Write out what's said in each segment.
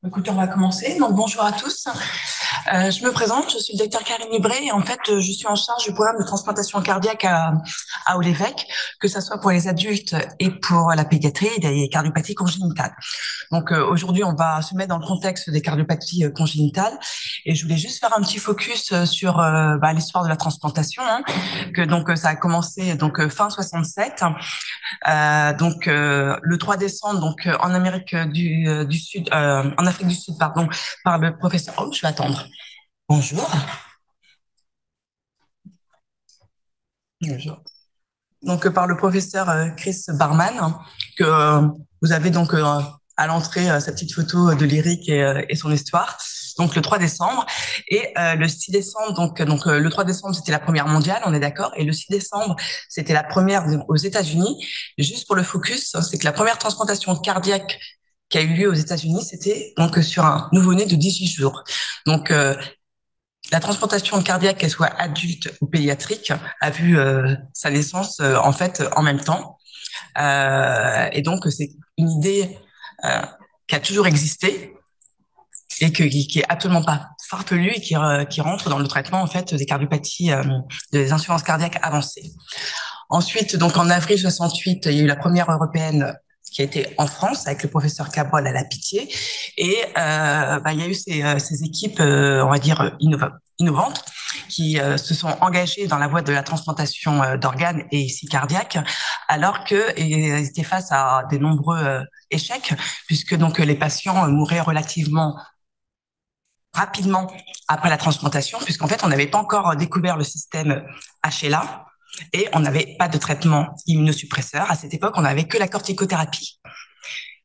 Écoutez, on va commencer. Donc, bonjour à tous. Je me présente, je suis le docteur Karine Libré et en fait, je suis en charge du programme de transplantation cardiaque à Haut-l'Évêque, que ce soit pour les adultes et pour la pédiatrie et des cardiopathies congénitales. Donc, aujourd'hui, on va se mettre dans le contexte des cardiopathies congénitales et je voulais juste faire un petit focus sur l'histoire de la transplantation, hein, que donc ça a commencé donc fin 67. Le 3 décembre, en Amérique du Sud, en Afrique du Sud, pardon, par le professeur. Oh, je vais attendre. Bonjour. Bonjour. Donc par le professeur Chris Barman, hein, que vous avez donc à l'entrée sa petite photo de Lyric et son histoire. Donc le 3 décembre et le 6 décembre le 3 décembre c'était la première mondiale, on est d'accord, et le 6 décembre c'était la première aux États-Unis. Juste pour le focus, hein, c'est que la première transplantation cardiaque qui a eu lieu aux États-Unis, c'était donc sur un nouveau-né de 18 jours. Donc la transplantation cardiaque, qu'elle soit adulte ou pédiatrique, a vu sa naissance en fait en même temps. Et donc c'est une idée qui a toujours existé et qui est absolument pas farfelue et qui rentre dans le traitement en fait des cardiopathies, des insuffisances cardiaques avancées. Ensuite, donc en avril 68, il y a eu la première européenne qui a été en France avec le professeur Cabrol à la Pitié, et il y a eu ces équipes, on va dire innovantes, qui se sont engagées dans la voie de la transplantation d'organes et ici cardiaques, alors qu'ils étaient face à de nombreux échecs, puisque donc les patients mouraient relativement rapidement après la transplantation, puisqu'en fait on n'avait pas encore découvert le système HLA. Et on n'avait pas de traitement immunosuppresseur. À cette époque, on n'avait que la corticothérapie.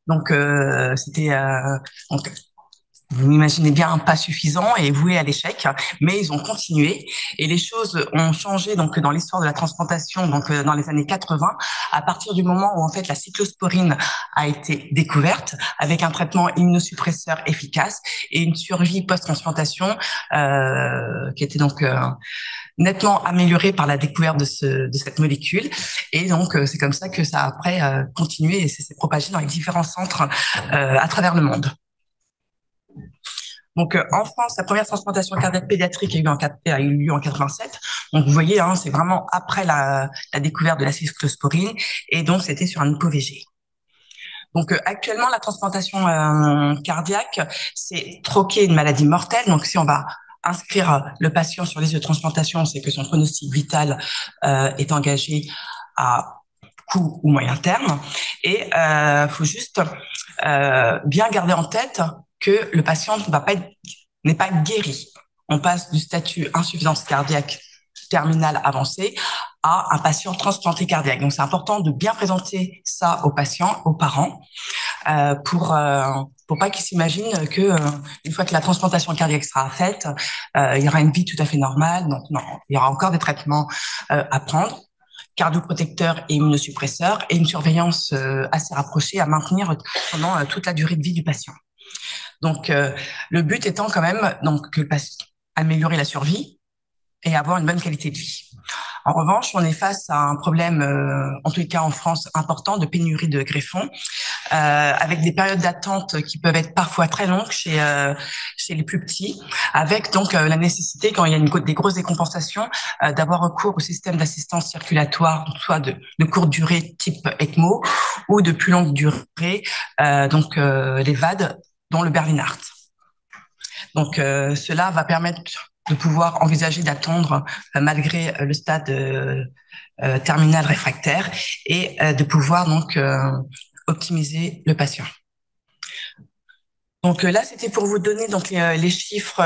Donc, vous imaginez bien pas suffisant et voué à l'échec, mais ils ont continué et les choses ont changé donc dans l'histoire de la transplantation dans les années 80 à partir du moment où en fait la cyclosporine a été découverte avec un traitement immunosuppresseur efficace et une survie post-transplantation qui était donc nettement améliorée par la découverte de cette molécule. Et donc, c'est comme ça que ça a après continué et s'est propagé dans les différents centres à travers le monde. Donc, en France, la première transplantation cardiaque pédiatrique a eu lieu en 87. Donc, vous voyez, hein, c'est vraiment après la découverte de la cyclosporine. Et donc, c'était sur un hypo-VG. Donc, actuellement, la transplantation cardiaque, c'est troquer une maladie mortelle. Donc, si on va inscrire le patient sur liste de transplantation, c'est que son pronostic vital est engagé à court ou moyen terme. Et faut juste bien garder en tête que le patient n'est pas guéri. On passe du statut insuffisance cardiaque terminale avancée à un patient transplanté cardiaque. Donc, c'est important de bien présenter ça aux patients, aux parents, pour pas qu'ils s'imaginent que une fois que la transplantation cardiaque sera faite, il y aura une vie tout à fait normale. Donc, non, il y aura encore des traitements à prendre, cardioprotecteurs et immunosuppresseurs, et une surveillance assez rapprochée à maintenir pendant toute la durée de vie du patient. Donc, le but étant quand même donc que le patient améliorer la survie et avoir une bonne qualité de vie. En revanche, on est face à un problème, en tout cas en France, important de pénurie de greffons, avec des périodes d'attente qui peuvent être parfois très longues chez les plus petits, avec donc la nécessité, quand il y a des grosses décompensations, d'avoir recours au système d'assistance circulatoire, soit de courte durée type ECMO, ou de plus longue durée, les VAD, dont le Berlinart. Donc, cela va permettre de pouvoir envisager d'attendre malgré le stade terminal réfractaire et de pouvoir donc optimiser le patient. Donc là, c'était pour vous donner donc les chiffres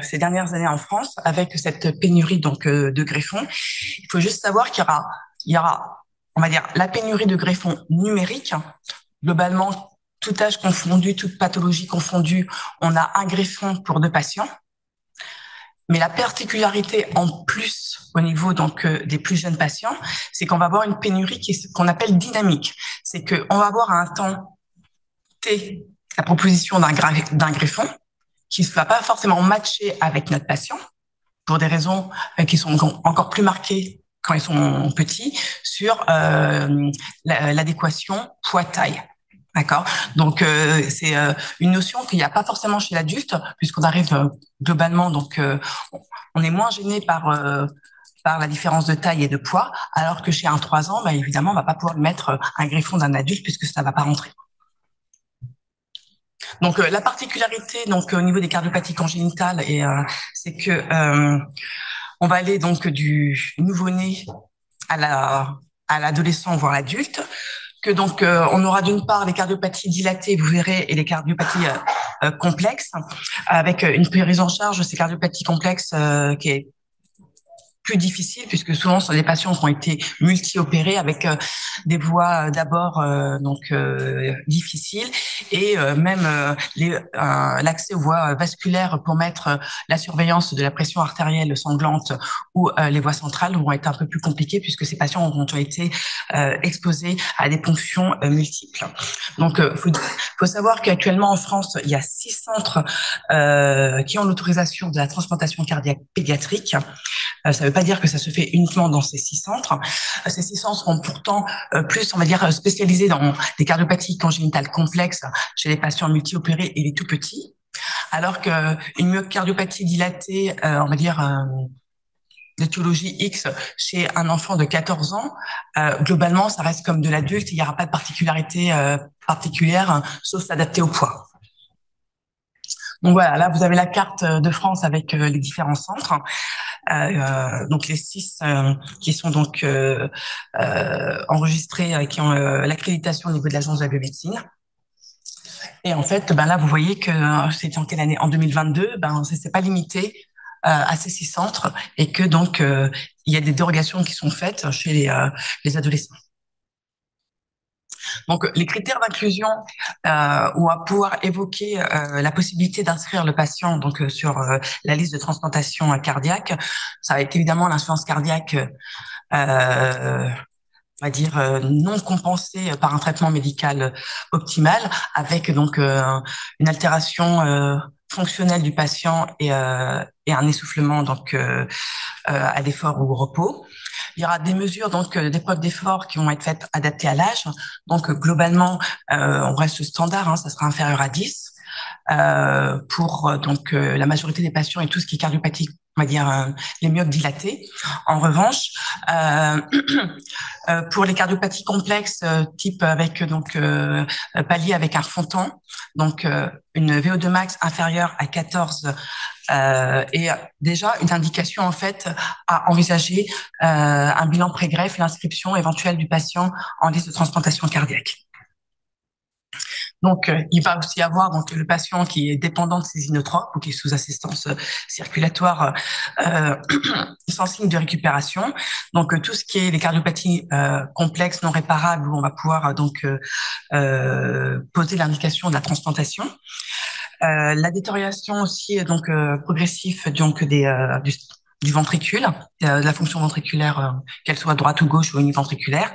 ces dernières années en France avec cette pénurie donc de greffons. Il faut juste savoir qu'il y aura, on va dire, la pénurie de greffons numériques. Globalement, tout âge confondu, toute pathologie confondue, on a un greffon pour 2 patients. Mais la particularité en plus au niveau donc des plus jeunes patients, c'est qu'on va avoir une pénurie qu'on appelle dynamique. C'est qu'on va avoir à un temps T la proposition d'un greffon qui ne va pas forcément matcher avec notre patient pour des raisons qui sont encore plus marquées quand ils sont petits sur l'adéquation poids-taille. D'accord. Donc c'est une notion qu'il n'y a pas forcément chez l'adulte, puisqu'on arrive globalement, donc on est moins gêné par la différence de taille et de poids, alors que chez un 3 ans, bah, évidemment, on va pas pouvoir lui mettre un greffon d'un adulte puisque ça va pas rentrer. Donc la particularité donc au niveau des cardiopathies congénitales et c'est que on va aller donc du nouveau-né à la à l'adolescent voire l'adulte, que donc on aura d'une part les cardiopathies dilatées, vous verrez, et les cardiopathies complexes, avec une prise en charge de ces cardiopathies complexes qui est plus difficile puisque souvent ce sont des patients qui ont été multi-opérés avec des voies d'abord donc difficiles et même l'accès aux voies vasculaires pour mettre la surveillance de la pression artérielle sanglante ou les voies centrales vont être un peu plus compliquées puisque ces patients ont été exposés à des ponctions multiples. Donc faut savoir qu'actuellement en France il y a 6 centres qui ont l'autorisation de la transplantation cardiaque pédiatrique. Ça ne veut pas dire que ça se fait uniquement dans ces 6 centres. Ces 6 centres seront pourtant plus, on va dire, spécialisés dans les cardiopathies congénitales complexes chez les patients multi-opérés et les tout petits, alors qu'une myocardiopathie dilatée, on va dire, d'étiologie X chez un enfant de 14 ans, globalement, ça reste comme de l'adulte. Il n'y aura pas de particularité particulière, sauf s'adapter au poids. Donc voilà, là vous avez la carte de France avec les différents centres. Donc les 6 qui sont donc enregistrés, qui ont l'accréditation au niveau de l'Agence de la biomédecine. Et en fait, ben là vous voyez que c'était en quelle année? En 2022, ben c'est pas limité à ces 6 centres et que donc il y a des dérogations qui sont faites chez les adolescents. Donc, les critères d'inclusion, on va pouvoir évoquer la possibilité d'inscrire le patient donc sur la liste de transplantation cardiaque. Ça va être évidemment l'insuffisance cardiaque, on va dire non compensée par un traitement médical optimal, avec donc une altération fonctionnelle du patient et un essoufflement donc à l'effort ou au repos. Il y aura des mesures donc d'épreuves d'effort qui vont être faites adaptées à l'âge. Donc globalement, on reste standard, hein, ça sera inférieur à 10 pour donc la majorité des patients et tout ce qui est cardiopathie, on va dire les myoques dilatés. En revanche, pour les cardiopathies complexes, type avec donc palier avec un fontan, donc une VO2 max inférieure à 14 et déjà une indication en fait à envisager un bilan pré-greffe et l'inscription éventuelle du patient en liste de transplantation cardiaque. Donc, il va aussi y avoir donc le patient qui est dépendant de ces inotropes ou qui est sous assistance circulatoire sans signe de récupération. Donc, tout ce qui est les cardiopathie complexes non réparables où on va pouvoir donc poser l'indication de la transplantation. La détérioration aussi donc progressive donc du ventricule, de la fonction ventriculaire, qu'elle soit droite ou gauche ou univentriculaire.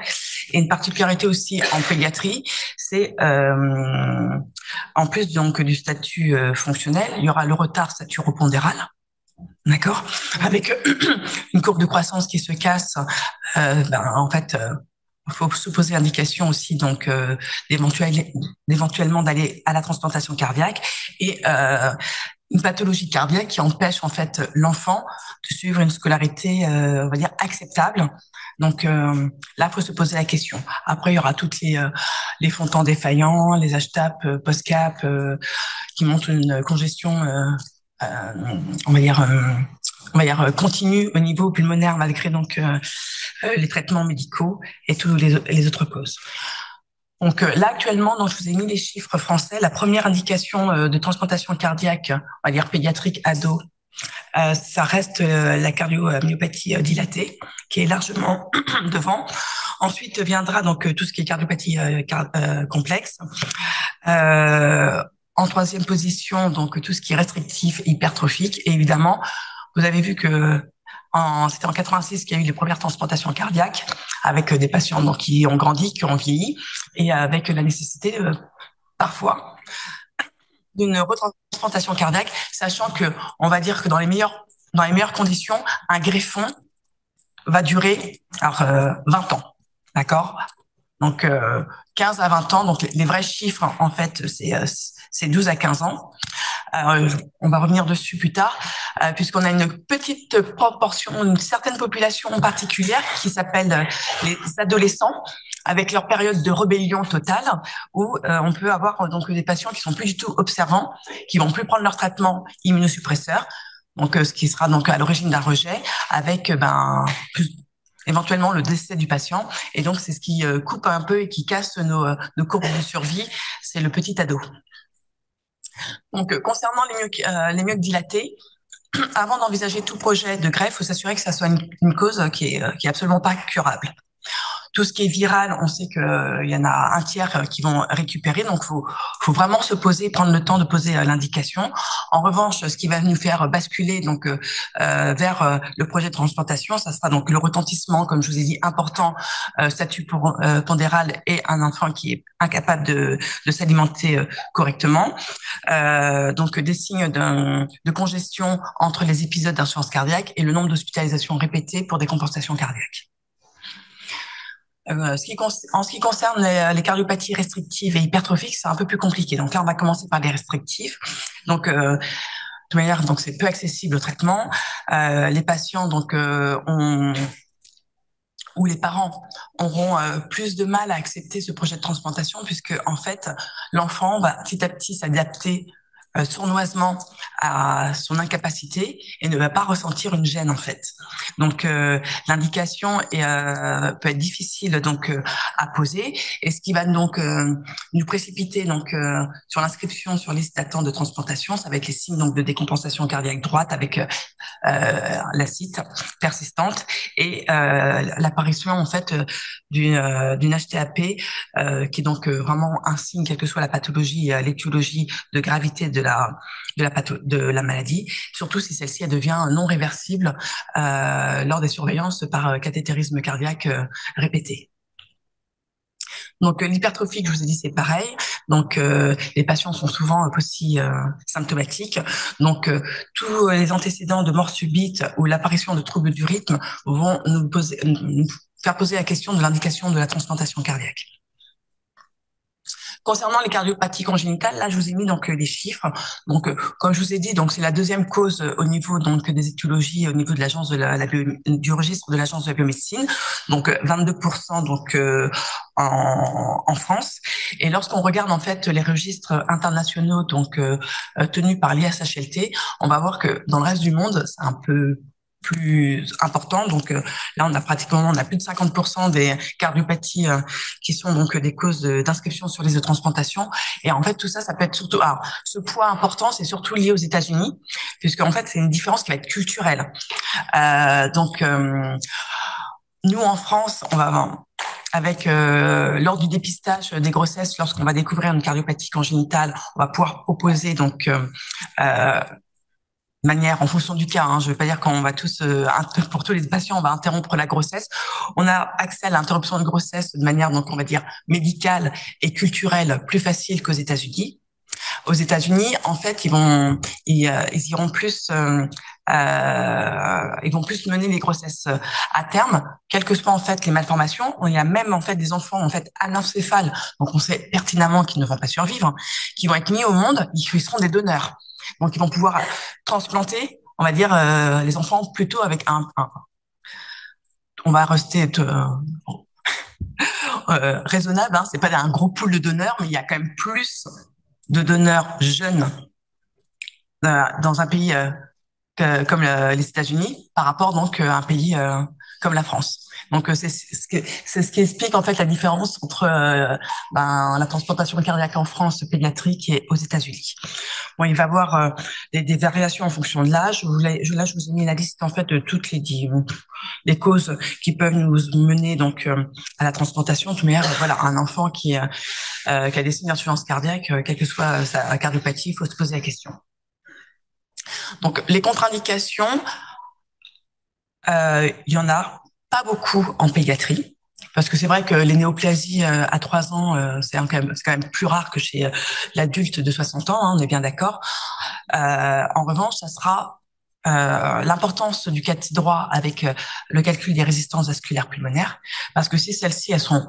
Et une particularité aussi en pédiatrie, c'est en plus donc du statut fonctionnel, il y aura le retard staturo-pondéral, d'accord, avec une courbe de croissance qui se casse. En fait, il faut se poser indication aussi donc d'éventuellement d'aller à la transplantation cardiaque et une pathologie cardiaque qui empêche en fait l'enfant de suivre une scolarité, on va dire acceptable. Donc là, il faut se poser la question. Après, il y aura toutes les fontans défaillants, les HTAP, post-cap, qui montrent une congestion, on va dire continue au niveau pulmonaire malgré donc les traitements médicaux et tous les autres causes. Donc là actuellement, donc je vous ai mis les chiffres français. La première indication de transplantation cardiaque, on va dire pédiatrique ado, ça reste la cardiomyopathie dilatée, qui est largement devant. Ensuite viendra donc tout ce qui est cardiopathie complexe. En troisième position, donc tout ce qui est restrictif, hypertrophique. Et évidemment, vous avez vu que c'était en 86 qu'il y a eu les premières transplantations cardiaques avec des patients donc, qui ont grandi, qui ont vieilli, et avec la nécessité parfois d'une retransplantation cardiaque, sachant que on va dire que dans les meilleures conditions, un greffon va durer 20 ans, d'accord, Donc 15 à 20 ans. Donc les vrais chiffres, en fait, c'est 12 à 15 ans. On va revenir dessus plus tard, puisqu'on a une petite proportion, une certaine population en particulière qui s'appelle les adolescents, avec leur période de rébellion totale, où on peut avoir donc des patients qui sont plus du tout observants, qui vont plus prendre leur traitement immunosuppresseur, donc ce qui sera donc à l'origine d'un rejet, avec éventuellement le décès du patient. Et donc c'est ce qui coupe un peu et qui casse nos courbes de survie, c'est le petit ado. Donc, concernant les myoques dilatés, avant d'envisager tout projet de greffe, il faut s'assurer que ça soit une cause qui est absolument pas curable. Tout ce qui est viral, on sait qu'il y en a un tiers qui vont récupérer, donc faut vraiment se poser, prendre le temps de poser l'indication. En revanche, ce qui va nous faire basculer donc vers le projet de transplantation, ça sera donc le retentissement, comme je vous ai dit, important, statut pondéral et un enfant qui est incapable de s'alimenter correctement. Donc des signes de congestion entre les épisodes d'insuffisance cardiaque et le nombre d'hospitalisations répétées pour des compensations cardiaques. En ce qui concerne les cardiopathies restrictives et hypertrophiques, c'est un peu plus compliqué. Donc là, on va commencer par les restrictifs. Donc, de toute manière, donc c'est peu accessible au traitement. Les patients donc ou les parents auront plus de mal à accepter ce projet de transplantation, puisque en fait, l'enfant va petit à petit s'adapter sournoisement à son incapacité et ne va pas ressentir une gêne en fait. Donc l'indication peut être difficile donc à poser, et ce qui va donc nous précipiter donc sur l'inscription sur liste d'attente de transplantation, ça va être les signes donc de décompensation cardiaque droite avec l'acide persistante et l'apparition en fait d'une HTAP qui est donc vraiment un signe, quelle que soit la pathologie, l'étiologie de gravité de la maladie, surtout si celle-ci elle devient non réversible lors des surveillances par cathétérisme cardiaque répété. Donc l'hypertrophie, je vous ai dit, c'est pareil. Donc les patients sont souvent aussi symptomatiques. Donc tous les antécédents de mort subite ou l'apparition de troubles du rythme vont nous faire poser la question de l'indication de la transplantation cardiaque. Concernant les cardiopathies congénitales, là, je vous ai mis donc les chiffres. Donc, comme je vous ai dit, donc c'est la deuxième cause au niveau donc des étiologies au niveau de l'agence du registre de l'agence de la biomédecine. Donc 22% donc en France. Et lorsqu'on regarde en fait les registres internationaux donc tenus par l'ISHLT, on va voir que dans le reste du monde, c'est un peu plus important. Donc là, on a plus de 50% des cardiopathies qui sont donc des causes d'inscription sur les de transplantation. Et en fait, tout ça, ça peut être surtout... Alors, ce poids important, c'est surtout lié aux États-Unis, puisque en fait, c'est une différence qui va être culturelle. Nous, en France, on va avec lors du dépistage des grossesses, lorsqu'on va découvrir une cardiopathie congénitale, on va pouvoir proposer donc manière en fonction du cas. Je ne veux pas dire qu'on va tous, pour tous les patients, on va interrompre la grossesse. On a accès à l'interruption de grossesse de manière, donc on va dire médicale et culturelle, plus facile qu'aux États-Unis. Aux États-Unis, en fait, ils vont plus mener les grossesses à terme, quelles que soient en fait les malformations. Il y a même en fait des enfants en fait anencéphales, donc on sait pertinemment qu'ils ne vont pas survivre, qui vont être mis au monde, ils seront des donneurs. Donc, ils vont pouvoir transplanter, on va dire, les enfants plutôt avec on va rester raisonnable, c'est pas un gros pool de donneurs, mais il y a quand même plus de donneurs jeunes dans un pays comme les États-Unis par rapport donc à un pays comme la France. Donc c'est ce qui explique en fait la différence entre la transplantation cardiaque en France pédiatrique et aux États-Unis. Bon, il va y avoir des variations en fonction de l'âge. Là, je vous ai mis la liste en fait de toutes les causes qui peuvent nous mener donc à la transplantation. De toute manière, voilà, un enfant qui a des signes d'insuffisance cardiaque, quelle que soit sa cardiopathie, il faut se poser la question. Donc les contre-indications, il y en a pas beaucoup en pédiatrie, parce que c'est vrai que les néoplasies à 3 ans, c'est quand même plus rare que chez l'adulte de 60 ans, on est bien d'accord. En revanche, ça sera l'importance du cathé droit avec le calcul des résistances vasculaires pulmonaires, parce que si celles-ci, elles sont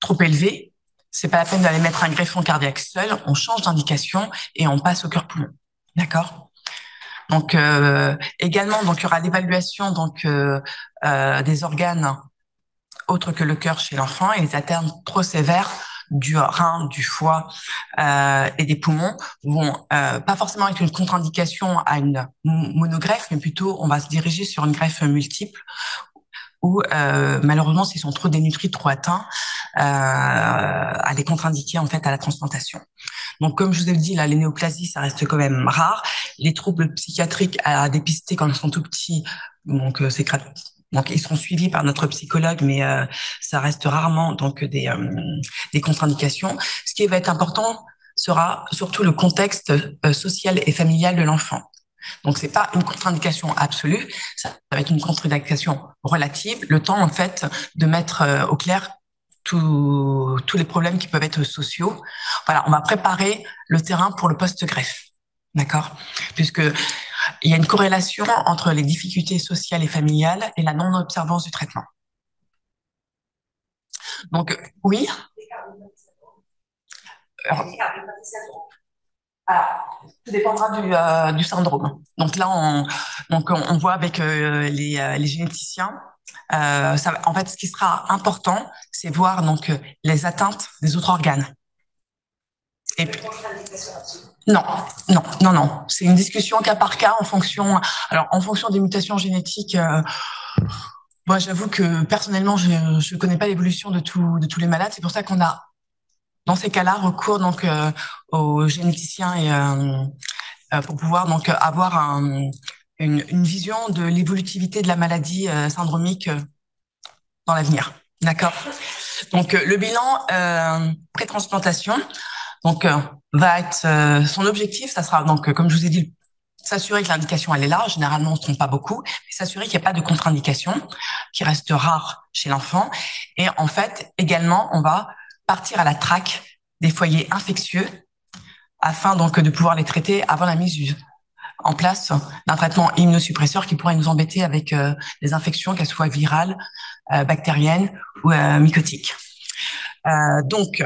trop élevé, c'est pas la peine d'aller mettre un greffon cardiaque seul. On change d'indication et on passe au cœur-poumon. D'accord? Donc également, donc il y aura l'évaluation des organes autres que le cœur chez l'enfant et les atteintes trop sévères du rein, du foie et des poumons vont pas forcément être une contre-indication à une monogreffe, mais plutôt on va se diriger sur une greffe multiple ou malheureusement s'ils sont trop dénutris, trop atteints, à les contre-indiquer en fait à la transplantation. Donc comme je vous ai dit, là, les néoplasies, ça reste quand même rare. Les troubles psychiatriques à dépister quand ils sont tout petits, donc donc ils seront suivis par notre psychologue, mais ça reste rarement donc des contre-indications. Ce qui va être important sera surtout le contexte social et familial de l'enfant. Donc c'est pas une contre-indication absolue, ça va être une contre-indication relative, le temps en fait de mettre au clair tous les problèmes qui peuvent être sociaux. Voilà, on va préparer le terrain pour le post-greffe, d'accord? Puisque il y a une corrélation entre les difficultés sociales et familiales et la non-observance du traitement. Donc oui. Alors, tout dépendra du syndrome. Donc là, on voit avec les généticiens. En fait, ce qui sera important, c'est voir donc les atteintes des autres organes. Et puis, non, non, non, non. C'est une discussion cas par cas en fonction. Alors, en fonction des mutations génétiques. Moi, j'avoue que personnellement, je ne connais pas l'évolution de tous les malades. C'est pour ça qu'on a dans ces cas-là, recours donc aux généticiens et pour pouvoir donc avoir une vision de l'évolutivité de la maladie syndromique dans l'avenir. D'accord. Donc le bilan pré-transplantation donc va être son objectif, ça sera donc comme je vous ai dit s'assurer que l'indication elle est là. Généralement on se trompe pas beaucoup, mais s'assurer qu'il n'y a pas de contre-indication qui reste rare chez l'enfant. Et en fait également on va partir à la traque des foyers infectieux afin donc de pouvoir les traiter avant la mise en place d'un traitement immunosuppresseur qui pourrait nous embêter avec des infections, qu'elles soient virales, bactériennes ou mycotiques. Donc,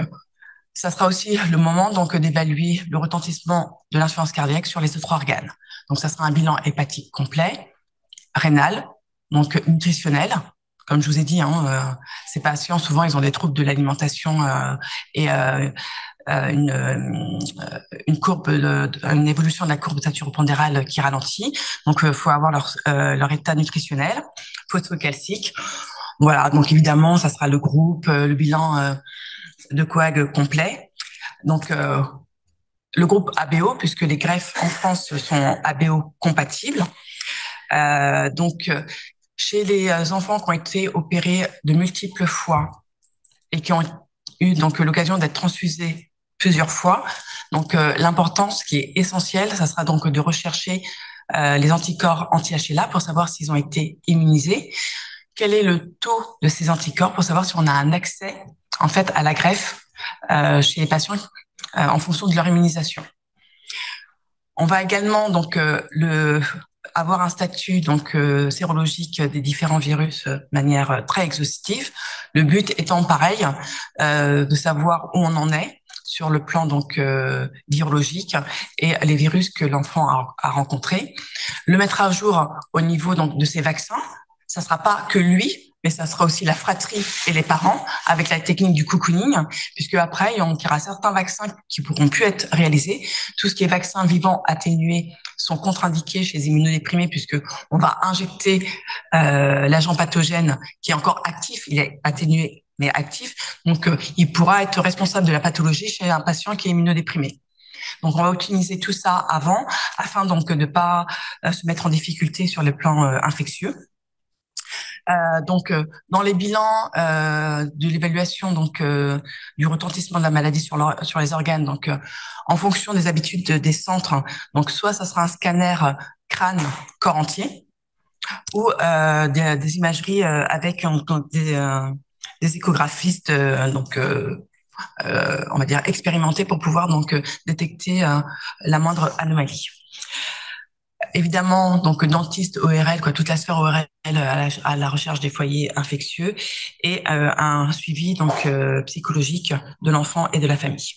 ça sera aussi le moment donc d'évaluer le retentissement de l'insuffisance cardiaque sur les autres organes. Donc, ça sera un bilan hépatique complet, rénal, donc nutritionnel. Comme je vous ai dit, ces patients, souvent, ils ont des troubles de l'alimentation et une évolution de la courbe saturopondérale qui ralentit. Donc, il faut avoir leur état nutritionnel, phosphocalcique. Voilà, donc évidemment, ça sera le groupe, le bilan de coag complet. Donc, le groupe ABO, puisque les greffes en France sont ABO compatibles. Donc, chez les enfants qui ont été opérés de multiples fois et qui ont eu donc l'occasion d'être transfusés plusieurs fois, donc l'importance qui est essentielle, ça sera donc de rechercher les anticorps anti-HLA pour savoir s'ils ont été immunisés. Quel est le taux de ces anticorps pour savoir si on a un accès en fait à la greffe chez les patients en fonction de leur immunisation. On va également donc avoir un statut donc sérologique des différents virus de manière très exhaustive. Le but étant pareil de savoir où on en est sur le plan donc virologique et les virus que l'enfant a rencontrés. Le mettre à jour au niveau donc de ses vaccins. Ça sera pas que lui, mais ça sera aussi la fratrie et les parents avec la technique du cocooning, puisque après, il y aura certains vaccins qui pourront plus être réalisés. Tout ce qui est vaccin vivant atténué sont contre-indiqués chez les immunodéprimés, puisque on va injecter l'agent pathogène qui est encore actif, il est atténué mais actif, donc il pourra être responsable de la pathologie chez un patient qui est immunodéprimé. Donc, on va optimiser tout ça avant, afin donc de pas se mettre en difficulté sur le plan infectieux. Donc, dans les bilans de l'évaluation donc du retentissement de la maladie sur les organes, donc en fonction des habitudes des centres, donc soit ça sera un scanner crâne corps entier ou des imageries avec des échographistes on va dire expérimentés pour pouvoir donc détecter la moindre anomalie. évidemment, donc dentiste ORL, quoi, toute la sphère ORL à la recherche des foyers infectieux et un suivi donc psychologique de l'enfant et de la famille.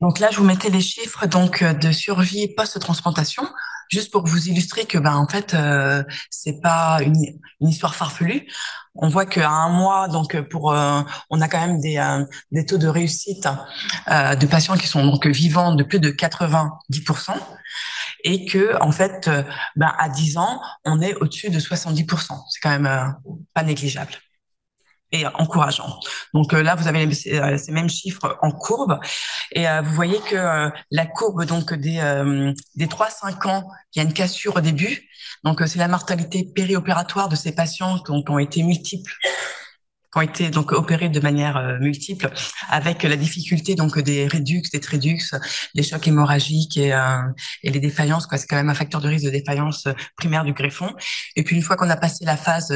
Donc là, je vous mettais les chiffres donc de survie post-transplantation, juste pour vous illustrer que en fait c'est pas une histoire farfelue. On voit qu'à un mois, donc on a quand même des taux de réussite de patients qui sont donc vivants de plus de 90%, et que en fait à 10 ans, on est au-dessus de 70%. C'est quand même pas négligeable et encourageant. Donc là, vous avez ces mêmes chiffres en courbe, et vous voyez que la courbe donc des 3-5 ans, il y a une cassure au début. Donc c'est la mortalité périopératoire de ces patients qui ont été multiples, qui ont été donc opérés de manière multiple, avec la difficulté donc des rédux, des trédux, les chocs hémorragiques et les défaillances, quoi. C'est quand même un facteur de risque de défaillance primaire du greffon. Et puis une fois qu'on a passé la phase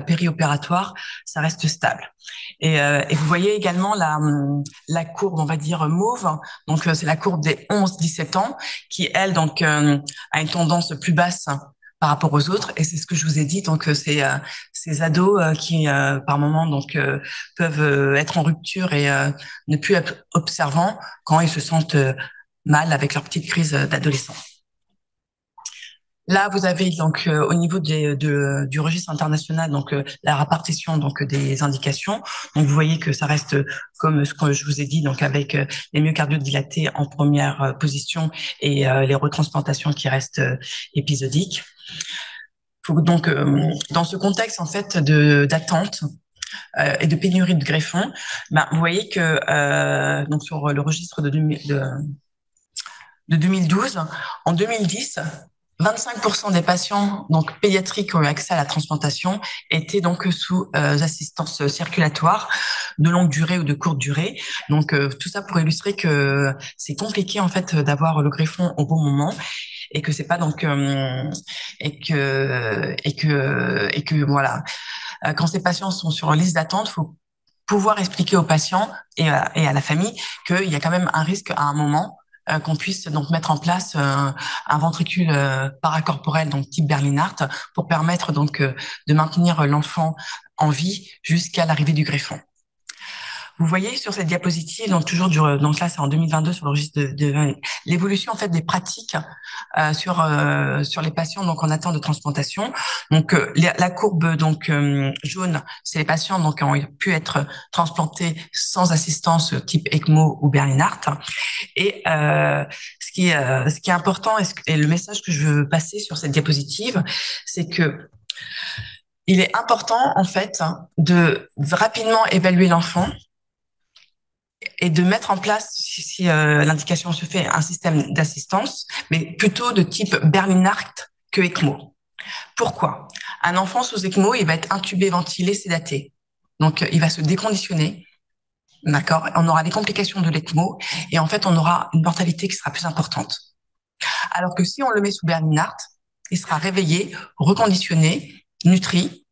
périopératoire, ça reste stable. Et vous voyez également la courbe, on va dire mauve. Donc c'est la courbe des 11-17 ans qui, elle, donc a une tendance plus basse par rapport aux autres, et c'est ce que je vous ai dit. Donc c'est ces ados qui par moment donc peuvent être en rupture et ne plus être observants quand ils se sentent mal avec leur petite crise d'adolescent. Là, vous avez donc au niveau du registre international donc la répartition donc des indications. Donc vous voyez que ça reste comme ce que je vous ai dit, donc avec les myocardiaux dilatés en première position et les retransplantations qui restent épisodiques. Faut donc dans ce contexte en fait d'attente et de pénurie de greffons, vous voyez que donc sur le registre de 2012, en 2010, 25% des patients donc pédiatriques qui ont eu accès à la transplantation étaient donc sous assistance circulatoire de longue durée ou de courte durée. Donc tout ça pour illustrer que c'est compliqué en fait d'avoir le greffon au bon moment, et que c'est pas donc et que voilà, quand ces patients sont sur liste d'attente, faut pouvoir expliquer aux patients et à la famille qu'il y a quand même un risque à un moment qu'on puisse donc mettre en place un ventricule paracorporel donc type Berlin-Hart pour permettre donc de maintenir l'enfant en vie jusqu'à l'arrivée du greffon. Vous voyez sur cette diapositive, donc toujours donc là c'est en 2022 sur le registre de l'évolution en fait des pratiques sur les patients donc en attente de transplantation. Donc la courbe donc jaune, c'est les patients donc qui ont pu être transplantés sans assistance type ECMO ou Berlin-Hart. Et ce qui est important et le message que je veux passer sur cette diapositive, c'est que il est important en fait de rapidement évaluer l'enfant et de mettre en place, si l'indication se fait, un système d'assistance, mais plutôt de type Berlin-Hart que ECMO. Pourquoi? Un enfant sous ECMO, il va être intubé, ventilé, sédaté. Donc, il va se déconditionner. D'accord? On aura des complications de l'ECMO et en fait, on aura une mortalité qui sera plus importante. Alors que si on le met sous Berlin-Hart, il sera réveillé, reconditionné, nutri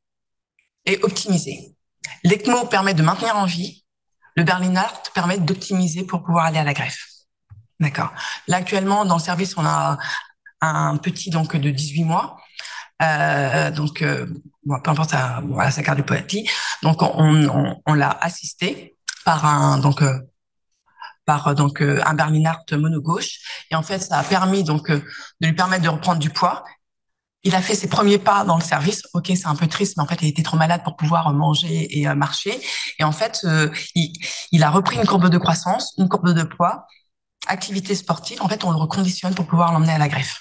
et optimisé. L'ECMO permet de maintenir en vie. Le Berlin-Hart permet d'optimiser pour pouvoir aller à la greffe. D'accord. Là, actuellement, dans le service, on a un petit donc de 18 mois. Peu importe sa cardiopathie. Donc, on l'a assisté par un Berlin-Hart mono-gauche. Et en fait, ça a permis donc de lui permettre de reprendre du poids. Il a fait ses premiers pas dans le service. Ok, c'est un peu triste, mais en fait, il était trop malade pour pouvoir manger et marcher. Et en fait, il a repris une courbe de croissance, une courbe de poids, activité sportive. En fait, on le reconditionne pour pouvoir l'emmener à la greffe.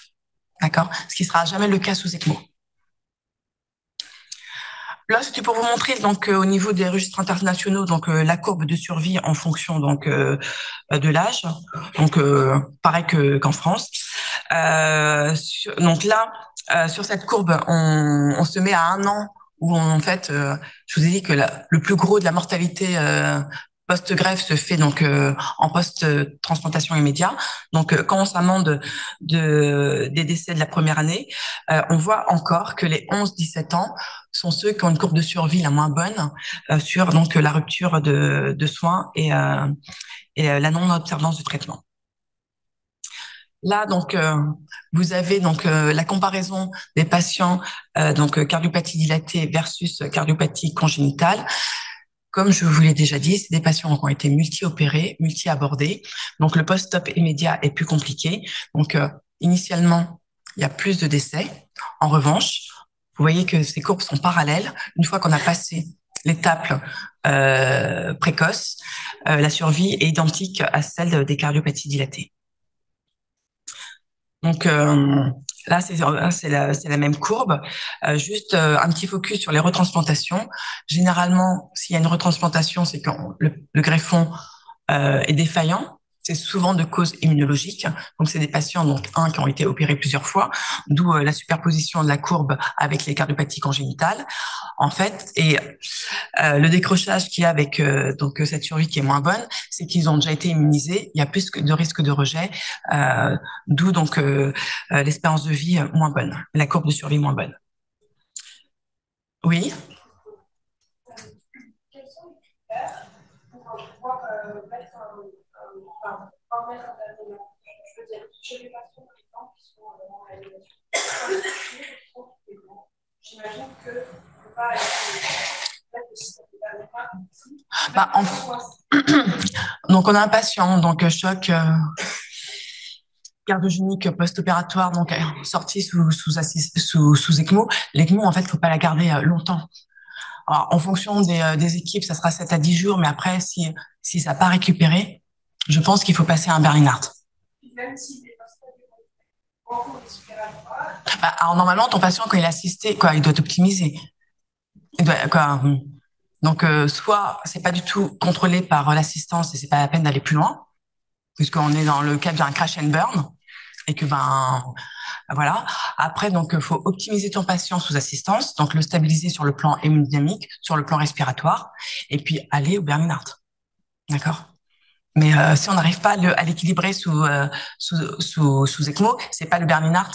D'accord? Ce qui sera jamais le cas sous ECMO. Là, c'était pour vous montrer donc au niveau des registres internationaux donc la courbe de survie en fonction donc de l'âge. Donc pareil qu'en France. Donc là, sur cette courbe, on se met à 1 an où en fait, je vous ai dit que le plus gros de la mortalité post-greffe se fait donc en post-transplantation immédiat. Donc quand on s'amende des décès de la première année, on voit encore que les 11-17 ans sont ceux qui ont une courbe de survie la moins bonne sur donc la rupture de soins et la non-observance du traitement. Là, donc, vous avez donc la comparaison des patients cardiopathie dilatée versus cardiopathie congénitale. Comme je vous l'ai déjà dit, c'est des patients qui ont été multi-opérés, multi-abordés. Donc, le post-op immédiat est plus compliqué. Donc, initialement, il y a plus de décès. En revanche, vous voyez que ces courbes sont parallèles. Une fois qu'on a passé l'étape précoce, la survie est identique à celle des cardiopathies dilatées. Donc là, c'est la même courbe. Juste un petit focus sur les retransplantations. Généralement, s'il y a une retransplantation, c'est quand le greffon est défaillant. C'est souvent de cause immunologique. Donc, c'est des patients, donc qui ont été opérés plusieurs fois, d'où la superposition de la courbe avec les cardiopathies congénitales, en fait. Et le décrochage qu'il y a avec cette survie qui est moins bonne, c'est qu'ils ont déjà été immunisés. Il y a plus de risque de rejet, d'où l'espérance de vie moins bonne, la courbe de survie moins bonne. Oui. Quels sont les critères pour pouvoir mettre mettre un terminal? Je veux dire, chez les patients, par exemple, qui sont en réanimation, j'imagine que ne peut pas donc on a un patient, donc choc cardiogénique post-opératoire, donc sorti sous ECMO. L'ECMO, en fait, faut pas la garder longtemps. Alors, en fonction des équipes, ça sera 7 à 10 jours, mais après, si ça n'a pas récupéré, je pense qu'il faut passer à un Bernard. Même si alors normalement, ton patient, quand il est assisté, il doit être optimisé. Donc, soit c'est pas du tout contrôlé par l'assistance et c'est pas la peine d'aller plus loin, puisqu'on est dans le cadre d'un crash and burn et que voilà. Après, donc, faut optimiser ton patient sous assistance, donc le stabiliser sur le plan hémodynamique, sur le plan respiratoire, et puis aller au Bernard. D'accord? Mais si on n'arrive pas à l'équilibrer sous ECMO, c'est pas le Bernard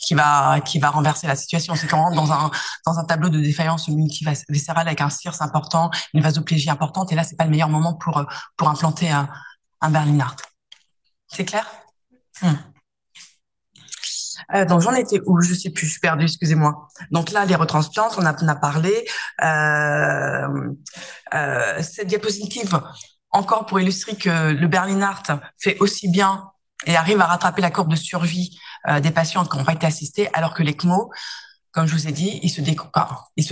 qui va renverser la situation. C'est qu'on rentre dans un tableau de défaillance multivéscérale avec un cirrhe important, une vasoplégie importante, et là c'est pas le meilleur moment pour implanter un Bernard. C'est clair? Donc j'en étais où? Je sais plus, je suis perdue, excusez-moi. Donc là, les retransplantes, on a parlé. Cette diapositive, encore pour illustrer que le Bernard fait aussi bien et arrive à rattraper la courbe de survie des patients qui n'ont pas été assistés, alors que l'ECMO, comme je vous ai dit, il se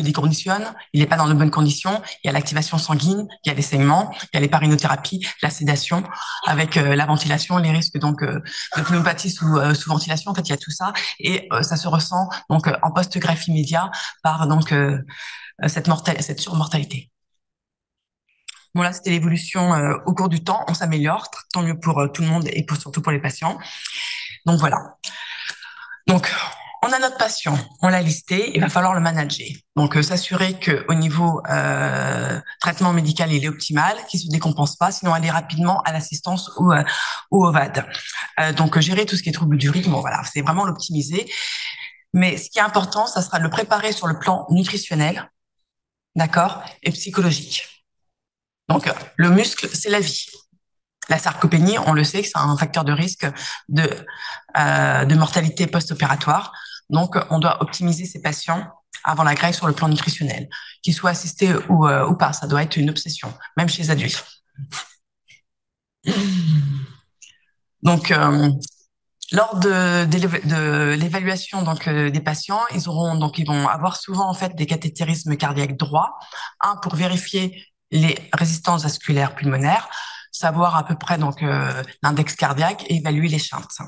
déconditionne, il n'est pas dans de bonnes conditions. Il y a l'activation sanguine, il y a les saignements, il y a les parinothérapies, la sédation, avec la ventilation, les risques de pneumopathie sous ventilation. En fait, il y a tout ça et ça se ressent donc en post-greffe immédiat par cette surmortalité. Bon, là, c'était l'évolution au cours du temps. On s'améliore, tant mieux pour tout le monde et surtout pour les patients. Donc, voilà. Donc, on a notre patient, on l'a listé, il va falloir le manager. Donc, s'assurer qu'au niveau traitement médical, il est optimal, qu'il ne se décompense pas, sinon aller rapidement à l'assistance ou au VAD. Donc, gérer tout ce qui est trouble du rythme, bon, voilà, c'est vraiment l'optimiser. Mais ce qui est important, ça sera de le préparer sur le plan nutritionnel, d'accord, et psychologique. Donc, le muscle, c'est la vie. La sarcopénie, on le sait que c'est un facteur de risque de mortalité post-opératoire. Donc, on doit optimiser ces patients avant la greffe sur le plan nutritionnel, qu'ils soient assistés ou pas. Ça doit être une obsession, même chez les adultes. Donc, lors de l'évaluation des patients, ils vont avoir souvent en fait des cathétérismes cardiaques droits, un pour vérifier les résistances vasculaires pulmonaires, savoir à peu près l'index cardiaque et évaluer les shunts.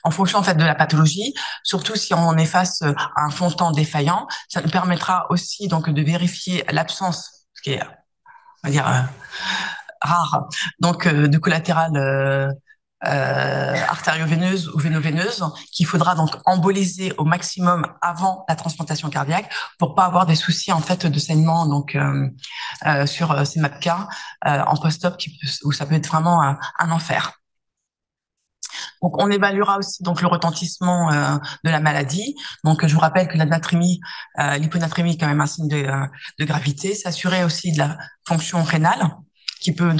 En fonction en fait de la pathologie, surtout si on est face à un fond de temps défaillant, ça nous permettra aussi de vérifier l'absence, ce qui est on va dire rare, de collatéral artério-veineuse ou véno-veineuse, qu'il faudra donc emboliser au maximum avant la transplantation cardiaque pour pas avoir des soucis en fait de saignement sur ces MAPK en post-op où ça peut être vraiment un enfer. Donc, on évaluera aussi le retentissement de la maladie. Donc, je vous rappelle que la natrémie, l'hyponatrémie est quand même un signe de gravité. S'assurer aussi de la fonction rénale qui peut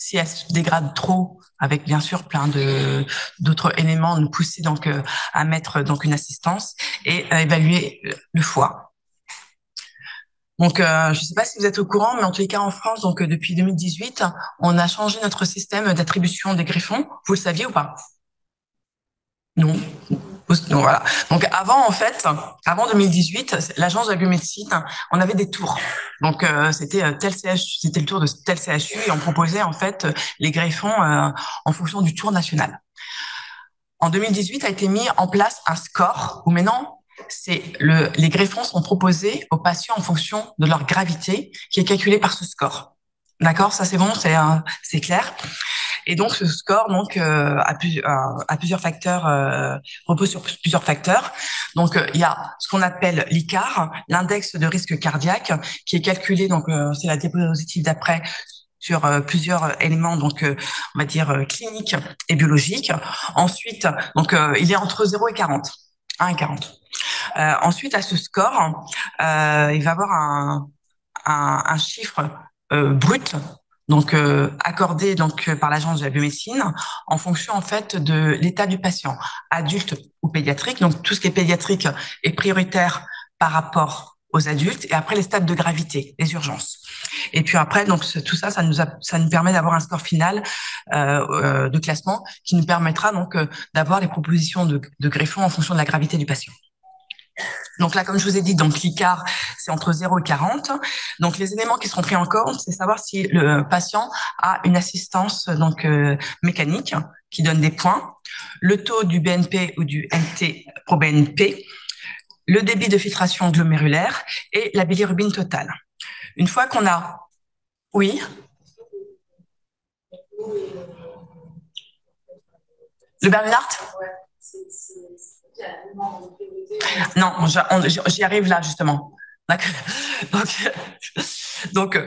Si elle se dégrade trop, avec bien sûr plein de d'autres éléments, nous pousser donc à mettre donc une assistance et évaluer le foie. Donc, je ne sais pas si vous êtes au courant, mais en tous les cas, en France, donc depuis 2018, on a changé notre système d'attribution des greffons. Vous le saviez ou pas? Non. Donc, voilà. Donc avant, en fait, avant 2018, l'agence de la biomédecine, on avait des tours. Donc c'était tel CHU, c'était le tour de tel CHU et on proposait en fait les greffons en fonction du tour national. En 2018 a été mis en place un score où maintenant les greffons sont proposés aux patients en fonction de leur gravité qui est calculé par ce score. D'accord, ça c'est bon, c'est clair. Et donc ce score donc a plusieurs facteurs, repose sur plusieurs facteurs. Donc il y a ce qu'on appelle l'ICAR, l'index de risque cardiaque, qui est calculé donc c'est la diapositive d'après sur plusieurs éléments donc on va dire cliniques et biologiques. Ensuite donc il est entre 0 et 40, 1 et 40. Ensuite à ce score, il va avoir un chiffre brut donc accordé donc par l'agence de la biomédecine en fonction en fait de l'état du patient, adulte ou pédiatrique. Donc tout ce qui est pédiatrique est prioritaire par rapport aux adultes et après les stades de gravité, les urgences. Et puis après donc tout ça, ça nous permet d'avoir un score final de classement qui nous permettra donc d'avoir les propositions de greffons en fonction de la gravité du patient. Donc là, comme je vous ai dit, donc l'ICAR, c'est entre 0 et 40. Donc les éléments qui seront pris en compte, c'est savoir si le patient a une assistance donc mécanique qui donne des points, le taux du BNP ou du NT-proBNP, le débit de filtration glomérulaire et la bilirubine totale. Une fois qu'on a... Oui. Le Bernard? Non, j'y arrive là justement. Donc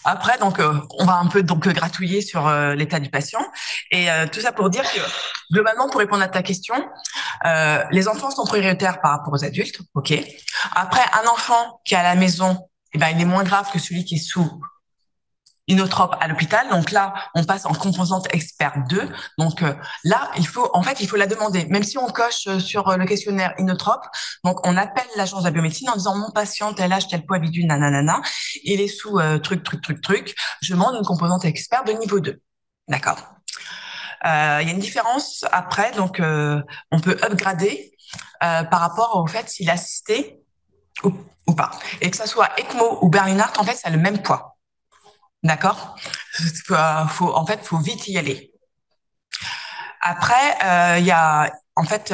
après, donc on va un peu donc gratouiller sur l'état du patient et tout ça pour dire que globalement, pour répondre à ta question, les enfants sont prioritaires par rapport aux adultes, ok. Après, un enfant qui est à la maison, eh ben il est moins grave que celui qui est sous inotrope à l'hôpital. Donc là, on passe en composante expert 2. Donc là, il faut la demander. Même si on coche sur le questionnaire inotrope, donc on appelle l'agence de la biomédecine en disant mon patient tel âge, tel poids, bidule, nanana, il est sous truc. Je demande une composante expert de niveau 2. D'accord. Il y a une différence après, donc on peut upgrader par rapport au fait s'il est assisté ou pas. Et que ça soit ECMO ou Bernard, en fait, ça a le même poids. D'accord. Faut vite y aller. Après, il y a, en fait,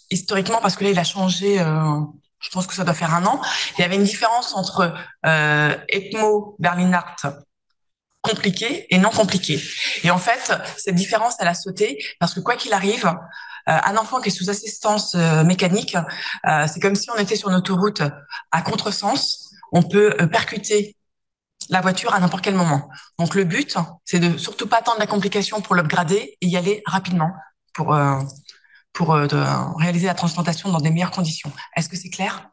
historiquement, parce que là, il a changé, je pense que ça doit faire 1 an, il y avait une différence entre ECMO, Berlinart, compliqué et non compliqué. Et en fait, cette différence, elle a sauté parce que quoi qu'il arrive, un enfant qui est sous assistance mécanique, c'est comme si on était sur une autoroute à contresens. On peut percuter la voiture à n'importe quel moment. Donc le but, c'est de surtout pas attendre la complication pour l'upgrader et y aller rapidement pour réaliser la transplantation dans des meilleures conditions. Est-ce que c'est clair?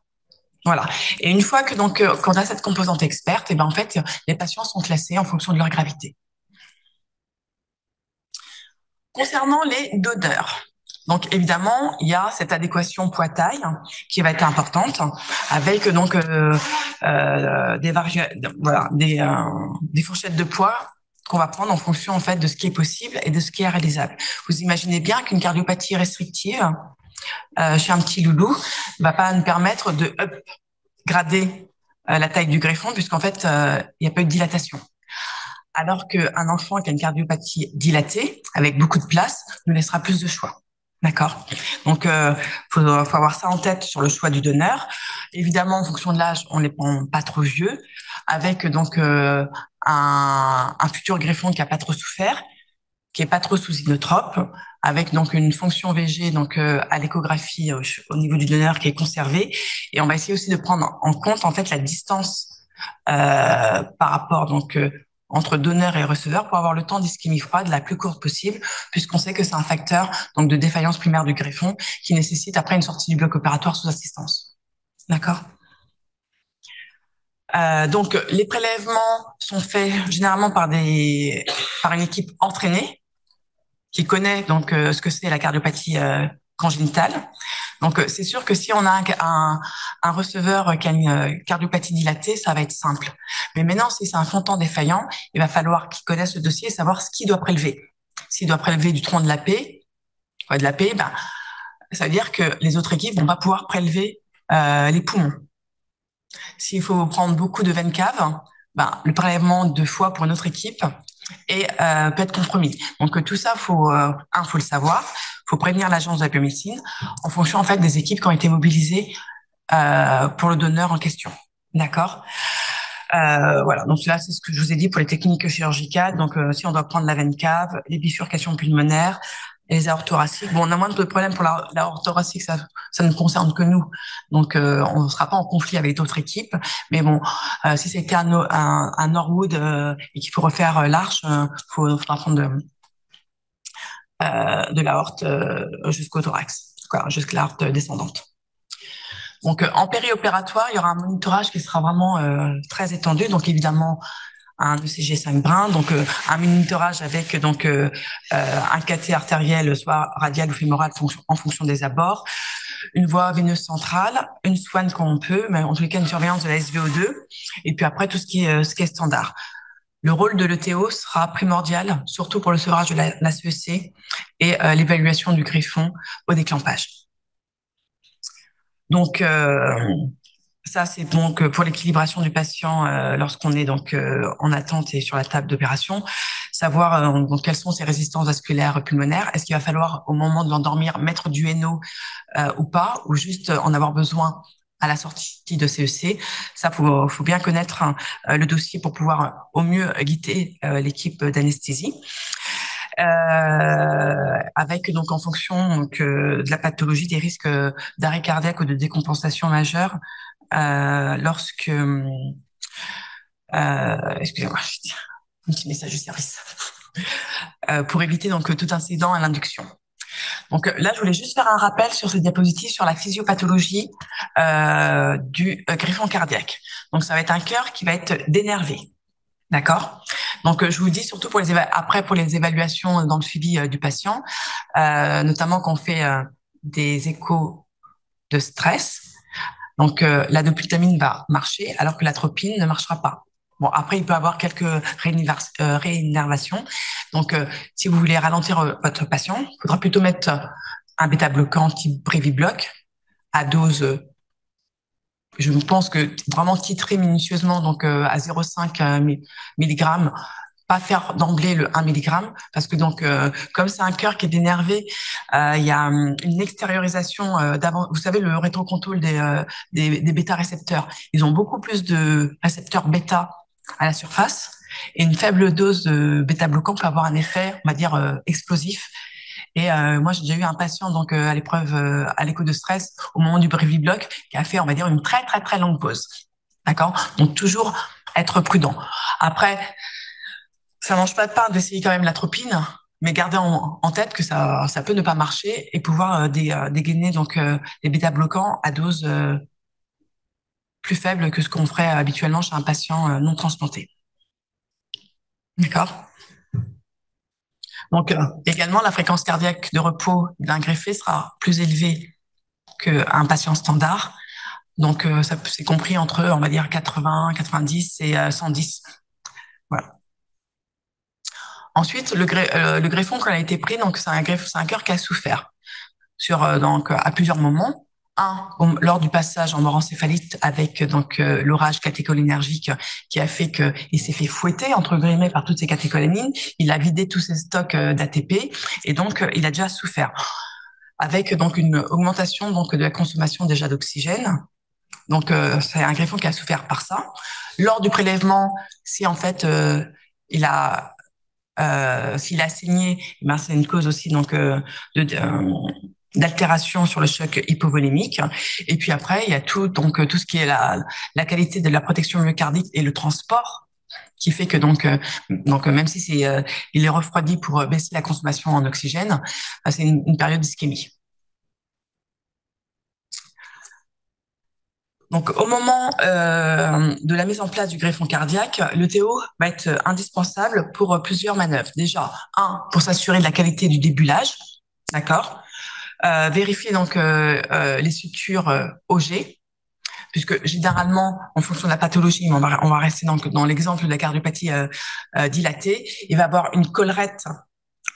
Voilà. Et une fois que donc qu'on a cette composante experte, et ben en fait les patients sont classés en fonction de leur gravité. Concernant les donneurs. Donc évidemment, il y a cette adéquation poids-taille qui va être importante, avec donc des fourchettes de poids qu'on va prendre en fonction en fait de ce qui est possible et de ce qui est réalisable. Vous imaginez bien qu'une cardiopathie restrictive chez un petit loulou va pas nous permettre de upgrader la taille du greffon puisqu'en fait il n'y a pas eu de dilatation. Alors qu'un enfant qui a une cardiopathie dilatée avec beaucoup de place nous laissera plus de choix. D'accord. Donc, faut avoir ça en tête sur le choix du donneur. Évidemment, en fonction de l'âge, on n'est pas trop vieux, avec donc un futur greffon qui a pas trop souffert, qui est pas trop sous inotrope, avec donc une fonction VG donc à l'échographie au niveau du donneur qui est conservée. Et on va essayer aussi de prendre en compte en fait la distance par rapport donc entre donneur et receveur pour avoir le temps d'ischémie froide la plus courte possible, puisqu'on sait que c'est un facteur donc de défaillance primaire du greffon qui nécessite après une sortie du bloc opératoire sous assistance. D'accord. Donc, les prélèvements sont faits généralement par une équipe entraînée qui connaît donc ce que c'est la cardiopathie congénitale. Donc, c'est sûr que si on a un receveur qui a une cardiopathie dilatée, ça va être simple. Mais maintenant, si c'est un fontan défaillant, il va falloir qu'il connaisse le dossier et savoir ce qu'il doit prélever. S'il doit prélever du tronc de la paix, ben, ça veut dire que les autres équipes vont pas pouvoir prélever les poumons. S'il faut prendre beaucoup de veines caves, ben, le prélèvement de foie pour une autre équipe peut être compromis. Donc tout ça, faut le savoir, faut prévenir l'agence de la biomédecine en fonction en fait des équipes qui ont été mobilisées pour le donneur en question. D'accord. Voilà, donc là, c'est ce que je vous ai dit pour les techniques chirurgicales. Donc, si on doit prendre la veine cave, les bifurcations pulmonaires, les aortes thoraciques. Bon, on a moins de problèmes pour l'aorte thoracique, ça ne concerne que nous. Donc, on ne sera pas en conflit avec d'autres équipes. Mais bon, si c'était un Norwood et qu'il faut refaire l'arche, faudra prendre de l'aorte jusqu'au thorax, quoi, jusqu'à l'aorte descendante. Donc, en périopératoire, il y aura un monitorage qui sera vraiment très étendu. Donc, évidemment, un ECG 5 brins, donc un monitorage avec donc un cathé artériel, soit radial ou fémoral, en fonction des abords, une voie veineuse centrale, une swan quand on peut, mais en tous les cas une surveillance de la SVO2, et puis après tout ce qui est standard. Le rôle de l'ETO sera primordial, surtout pour le sevrage de la CEC et l'évaluation du griffon au déclampage. Donc, ça, c'est donc pour l'équilibration du patient lorsqu'on est donc en attente et sur la table d'opération, savoir donc quelles sont ses résistances vasculaires pulmonaires. Est-ce qu'il va falloir au moment de l'endormir mettre du NO ou pas, ou juste en avoir besoin à la sortie de CEC. Ça, faut bien connaître le dossier pour pouvoir au mieux guider l'équipe d'anesthésie. Avec donc en fonction donc, de la pathologie des risques d'arrêt cardiaque ou de décompensation majeure lorsque excusez-moi, un petit message du service pour éviter donc tout incident à l'induction. Donc là, je voulais juste faire un rappel sur cette diapositive sur la physiopathologie du griffon cardiaque. Donc ça va être un cœur qui va être dénervé. D'accord. Donc je vous dis surtout pour pour les évaluations dans le suivi du patient, notamment quand on fait des échos de stress. Donc la dopamine va marcher alors que l'atropine ne marchera pas. Bon, après il peut avoir quelques réinnervations. Donc si vous voulez ralentir votre patient, il faudra plutôt mettre un bêta-bloquant type Brevibloc à dose je pense que vraiment titrer minutieusement donc à 0,5 mg, pas faire d'emblée le 1 mg parce que donc comme c'est un cœur qui est dénervé, il y a une extériorisation d'avant. Vous savez le rétrocontrôle des bêta récepteurs. Ils ont beaucoup plus de récepteurs bêta à la surface et une faible dose de bêta bloquant peut avoir un effet, on va dire explosif. Et moi, j'ai déjà eu un patient donc à l'épreuve, à l'écho de stress, au moment du Brevibloc, qui a fait, on va dire, une très très très longue pause. D'accord. Donc toujours être prudent. Après, ça mange pas de pain d'essayer quand même l'atropine, mais garder en tête que ça peut ne pas marcher et pouvoir dégainer donc les bêta bloquants à dose plus faible que ce qu'on ferait habituellement chez un patient non transplanté. D'accord. Donc, également, la fréquence cardiaque de repos d'un greffé sera plus élevée qu'un patient standard. Donc, ça c'est compris entre, on va dire, 80, 90 et 110. Voilà. Ensuite, le greffon qui a été pris, donc c'est un cœur qui a souffert donc à plusieurs moments. Lors du passage en morencéphalite avec donc l'orage catécholinergique qui a fait que il s'est fait fouetter entre guillemets par toutes ces catécholamines, il a vidé tous ses stocks d'ATP et donc il a déjà souffert avec donc une augmentation donc de la consommation déjà d'oxygène. Donc c'est un greffon qui a souffert par ça. Lors du prélèvement, si en fait s'il a saigné, ben c'est une cause aussi donc d'altération sur le choc hypovolémique. Et puis après, il y a tout ce qui est la qualité de la protection myocardique et le transport qui fait que donc même si il est refroidi pour baisser la consommation en oxygène, c'est une période d'ischémie. Donc, au moment de la mise en place du greffon cardiaque, le TO va être indispensable pour plusieurs manœuvres. Déjà, un, pour s'assurer de la qualité du débulage, d'accord. Vérifier donc les sutures OG, puisque généralement, en fonction de la pathologie, mais on va rester donc dans l'exemple de la cardiopathie dilatée, il va y avoir une collerette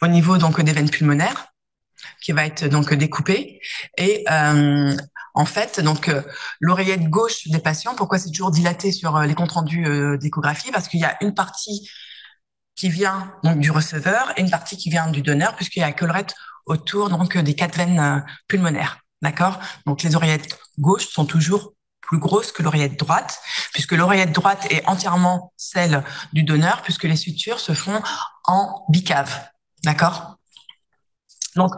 au niveau donc des veines pulmonaires qui va être donc découpée et en fait donc l'oreillette gauche des patients, pourquoi c'est toujours dilaté sur les comptes rendus d'échographie, parce qu'il y a une partie qui vient donc du receveur et une partie qui vient du donneur, puisqu'il y a la collerette autour donc des 4 veines pulmonaires, d'accord. Donc les oreillettes gauches sont toujours plus grosses que l'oreillette droite, puisque l'oreillette droite est entièrement celle du donneur, puisque les sutures se font en bicave, d'accord. Donc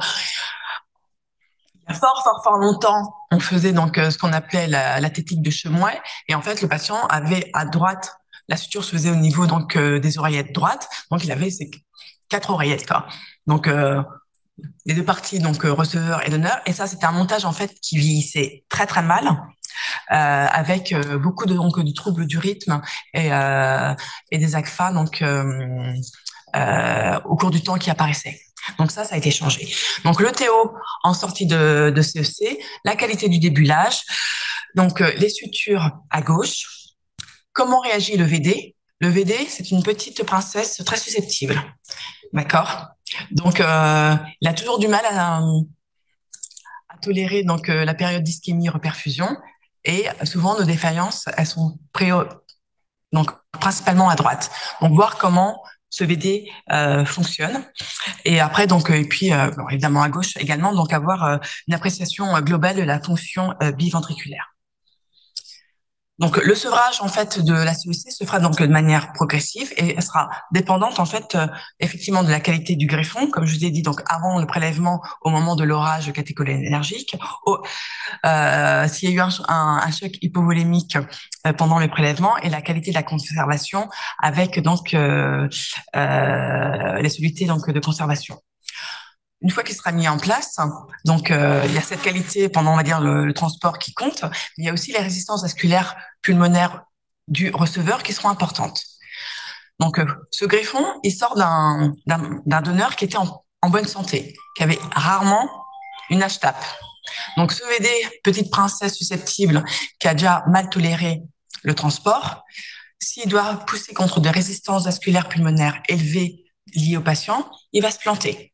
il y a fort longtemps, on faisait donc ce qu'on appelait la technique de Chemois, et en fait le patient avait à droite, la suture se faisait au niveau donc des oreillettes droites, donc il avait ces 4 oreillettes quoi. Donc les deux parties donc receveur et donneur, et ça c'était un montage en fait qui vieillissait très mal, avec beaucoup de donc de troubles du rythme et des ACFA donc au cours du temps qui apparaissaient. Donc ça a été changé. Donc le TO en sortie de CEC, la qualité du débulage, donc les sutures à gauche. Comment réagit le VD? Le VD, c'est une petite princesse très susceptible, d'accord. Donc il a toujours du mal à tolérer donc la période d'ischémie-reperfusion, et souvent nos défaillances, elles sont donc principalement à droite. Donc voir comment ce VD fonctionne. Et après, donc, et puis, bon, évidemment à gauche également, donc avoir une appréciation globale de la fonction biventriculaire. Donc, le sevrage, en fait, de la CEC se fera donc de manière progressive et elle sera dépendante, en fait, effectivement, de la qualité du greffon, comme je vous ai dit, donc, avant le prélèvement, au moment de l'orage catécholinergique, s'il y a eu un choc hypovolémique pendant le prélèvement, et la qualité de la conservation avec, donc, les solutés, donc, de conservation. Une fois qu'il sera mis en place, donc il y a cette qualité pendant, on va dire, le transport qui compte, mais il y a aussi les résistances vasculaires pulmonaires du receveur qui seront importantes. Donc ce greffon, il sort d'un donneur qui était en bonne santé, qui avait rarement une HTAP. Donc ce VD, petite princesse susceptible, qui a déjà mal toléré le transport, s'il doit pousser contre des résistances vasculaires pulmonaires élevées liées au patient, il va se planter.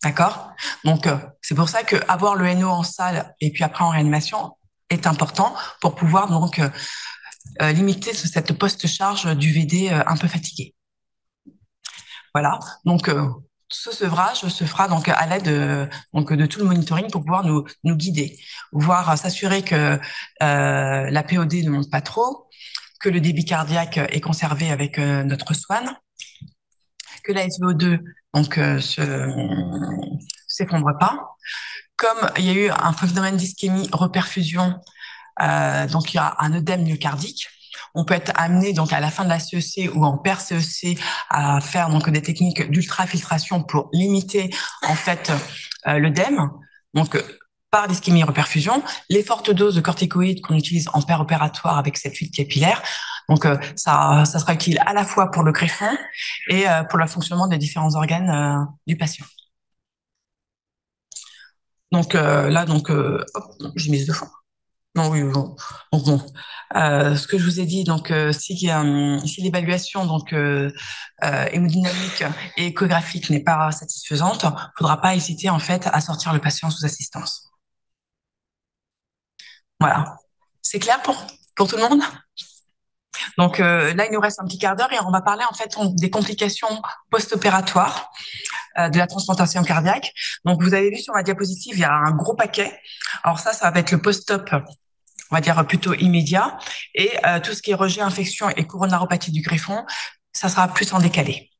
D'accord. Donc, c'est pour ça que avoir le NO en salle et puis après en réanimation est important pour pouvoir donc limiter cette post-charge du VD un peu fatigué. Voilà. Donc, ce sevrage se fera donc à l'aide donc de tout le monitoring pour pouvoir nous guider, voir s'assurer que la POD ne monte pas trop, que le débit cardiaque est conservé avec notre Swan, que la SVO2 donc s'effondre pas. Comme il y a eu un phénomène d'ischémie reperfusion, donc il y a un œdème myocardique, on peut être amené donc à la fin de la CEC ou en per-CEC à faire donc des techniques d'ultrafiltration pour limiter en fait l'œdème. Donc par l'ischémie reperfusion, les fortes doses de corticoïdes qu'on utilise en péropératoire avec cette fuite capillaire. Donc ça sera utile à la fois pour le greffon et pour le fonctionnement des différents organes du patient. Donc là, donc j'ai mis 2 fois. Non, oui, bon. Donc bon, ce que je vous ai dit, donc si l'évaluation donc hémodynamique et échographique n'est pas satisfaisante, faudra pas hésiter en fait à sortir le patient sous assistance. Voilà, c'est clair pour tout le monde? Donc là, il nous reste un petit quart d'heure et on va parler en fait des complications post-opératoires de la transplantation cardiaque. Donc vous avez vu sur ma diapositive, il y a un gros paquet. Alors ça va être le post-op, on va dire plutôt immédiat, et tout ce qui est rejet, infection et coronaropathie du greffon, ça sera plus en décalé.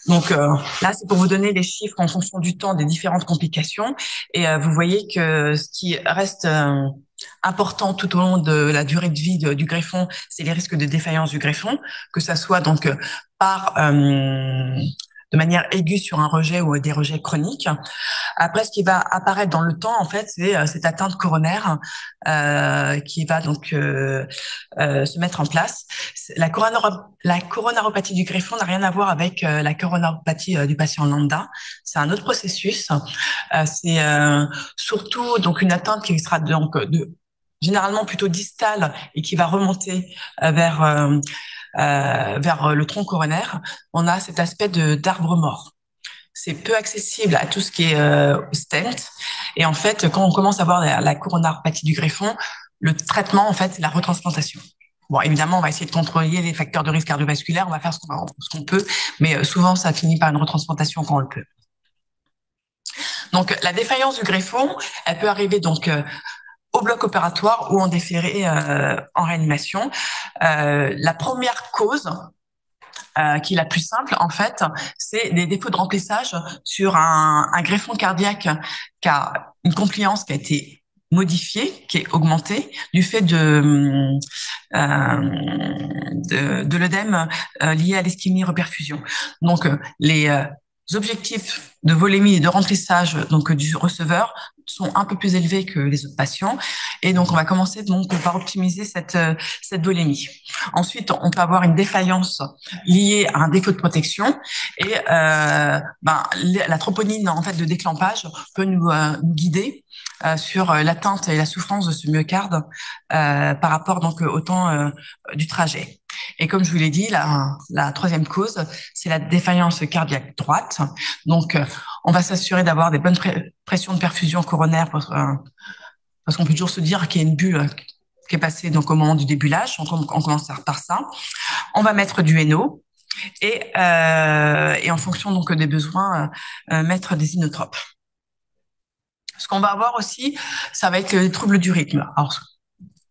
Donc là, c'est pour vous donner les chiffres en fonction du temps des différentes complications. Et vous voyez que ce qui reste important tout au long de la durée de vie du greffon, c'est les risques de défaillance du greffon, que ça soit donc par de manière aiguë sur un rejet ou des rejets chroniques. Après, ce qui va apparaître dans le temps, en fait, c'est cette atteinte coronaire qui va donc se mettre en place. La coronaropathie du greffon n'a rien à voir avec la coronaropathie du patient lambda. C'est un autre processus. C'est surtout donc une atteinte qui sera donc généralement plutôt distale et qui va remonter vers le tronc coronaire. On a cet aspect d'arbre mort. C'est peu accessible à tout ce qui est stent. Et en fait, quand on commence à avoir la coronaropathie du greffon, le traitement, en fait, c'est la retransplantation. Bon, évidemment, on va essayer de contrôler les facteurs de risque cardiovasculaire, on va faire ce qu'on peut, mais souvent, ça finit par une retransplantation quand on le peut. Donc, la défaillance du greffon, elle peut arriver donc au bloc opératoire ou en déféré en réanimation. La première cause, qui est la plus simple, en fait, c'est des défauts de remplissage sur un greffon cardiaque qui a une compliance qui a été modifiée, qui est augmentée du fait de l'œdème lié à l'ischémie-reperfusion. Donc, les objectifs de volémie et de remplissage donc du receveur sont un peu plus élevés que les autres patients, et donc on va commencer donc par optimiser cette volémie. Ensuite, on peut avoir une défaillance liée à un défaut de protection, et la troponine en fait de déclampage peut nous guider sur l'atteinte et la souffrance de ce myocarde par rapport donc au temps du trajet. Et comme je vous l'ai dit, la troisième cause, c'est la défaillance cardiaque droite. Donc, on va s'assurer d'avoir des bonnes pressions de perfusion coronaire parce qu'on peut toujours se dire qu'il y a une bulle qui est passée donc au moment du débulage. Donc, on commence par ça. On va mettre du NO et en fonction donc des besoins, mettre des inotropes. Ce qu'on va avoir aussi, ça va être les troubles du rythme. Alors,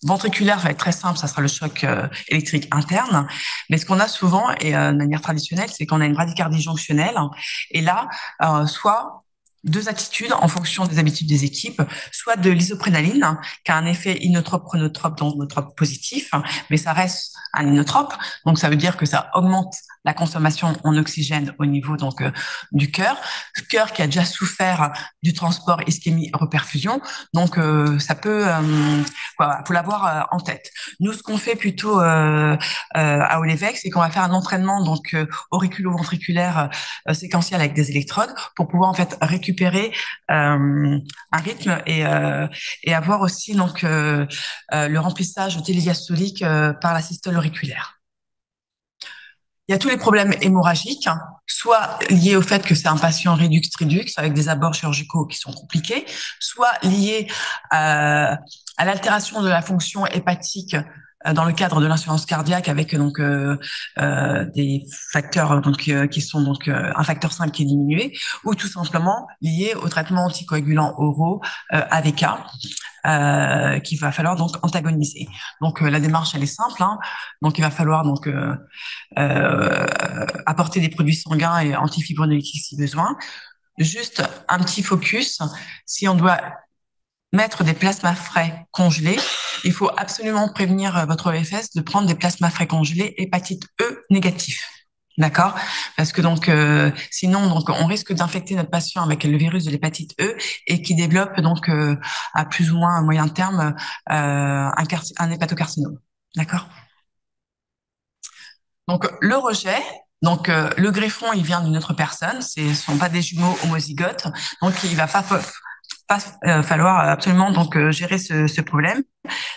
ventriculaire, ça va être très simple, ça sera le choc électrique interne. Mais ce qu'on a souvent, et de manière traditionnelle, c'est qu'on a une bradycardie jonctionnelle. Et là, soit deux attitudes en fonction des habitudes des équipes, soit de l'isoprénaline, qui a un effet inotrope-chronotrope, donc inotrope positif, mais ça reste un inotrope. Donc, ça veut dire que ça augmente la consommation en oxygène au niveau donc du cœur qui a déjà souffert du transport ischémie-reperfusion. Donc, ça peut, voilà, faut l'avoir en tête. Nous, ce qu'on fait plutôt à Olevec, c'est qu'on va faire un entraînement donc auriculo-ventriculaire séquentiel avec des électrodes pour pouvoir en fait récupérer un rythme et avoir aussi donc le remplissage télédiastolique par la systole auriculaire. Il y a tous les problèmes hémorragiques, soit liés au fait que c'est un patient rédux-tridux avec des abords chirurgicaux qui sont compliqués, soit liés à l'altération de la fonction hépatique dans le cadre de l'insuffisance cardiaque avec donc des facteurs donc qui sont donc un facteur 5 qui est diminué, ou tout simplement liés aux traitements anticoagulants oraux AVK qu'il va falloir donc antagoniser. Donc la démarche elle est simple, hein. Donc il va falloir donc apporter des produits sanguins et antifibronolytiques si besoin. Juste un petit focus, si on doit mettre des plasmas frais congelés, il faut absolument prévenir votre OFS de prendre des plasmas frais congelés hépatite E négatif. D'accord? Parce que donc sinon donc on risque d'infecter notre patient avec le virus de l'hépatite E et qui développe donc à plus ou moins à moyen terme un hépatocarcinome. D'accord? Donc le rejet, donc le greffon il vient d'une autre personne, ce sont pas des jumeaux homozygotes, donc il va falloir absolument donc gérer ce problème,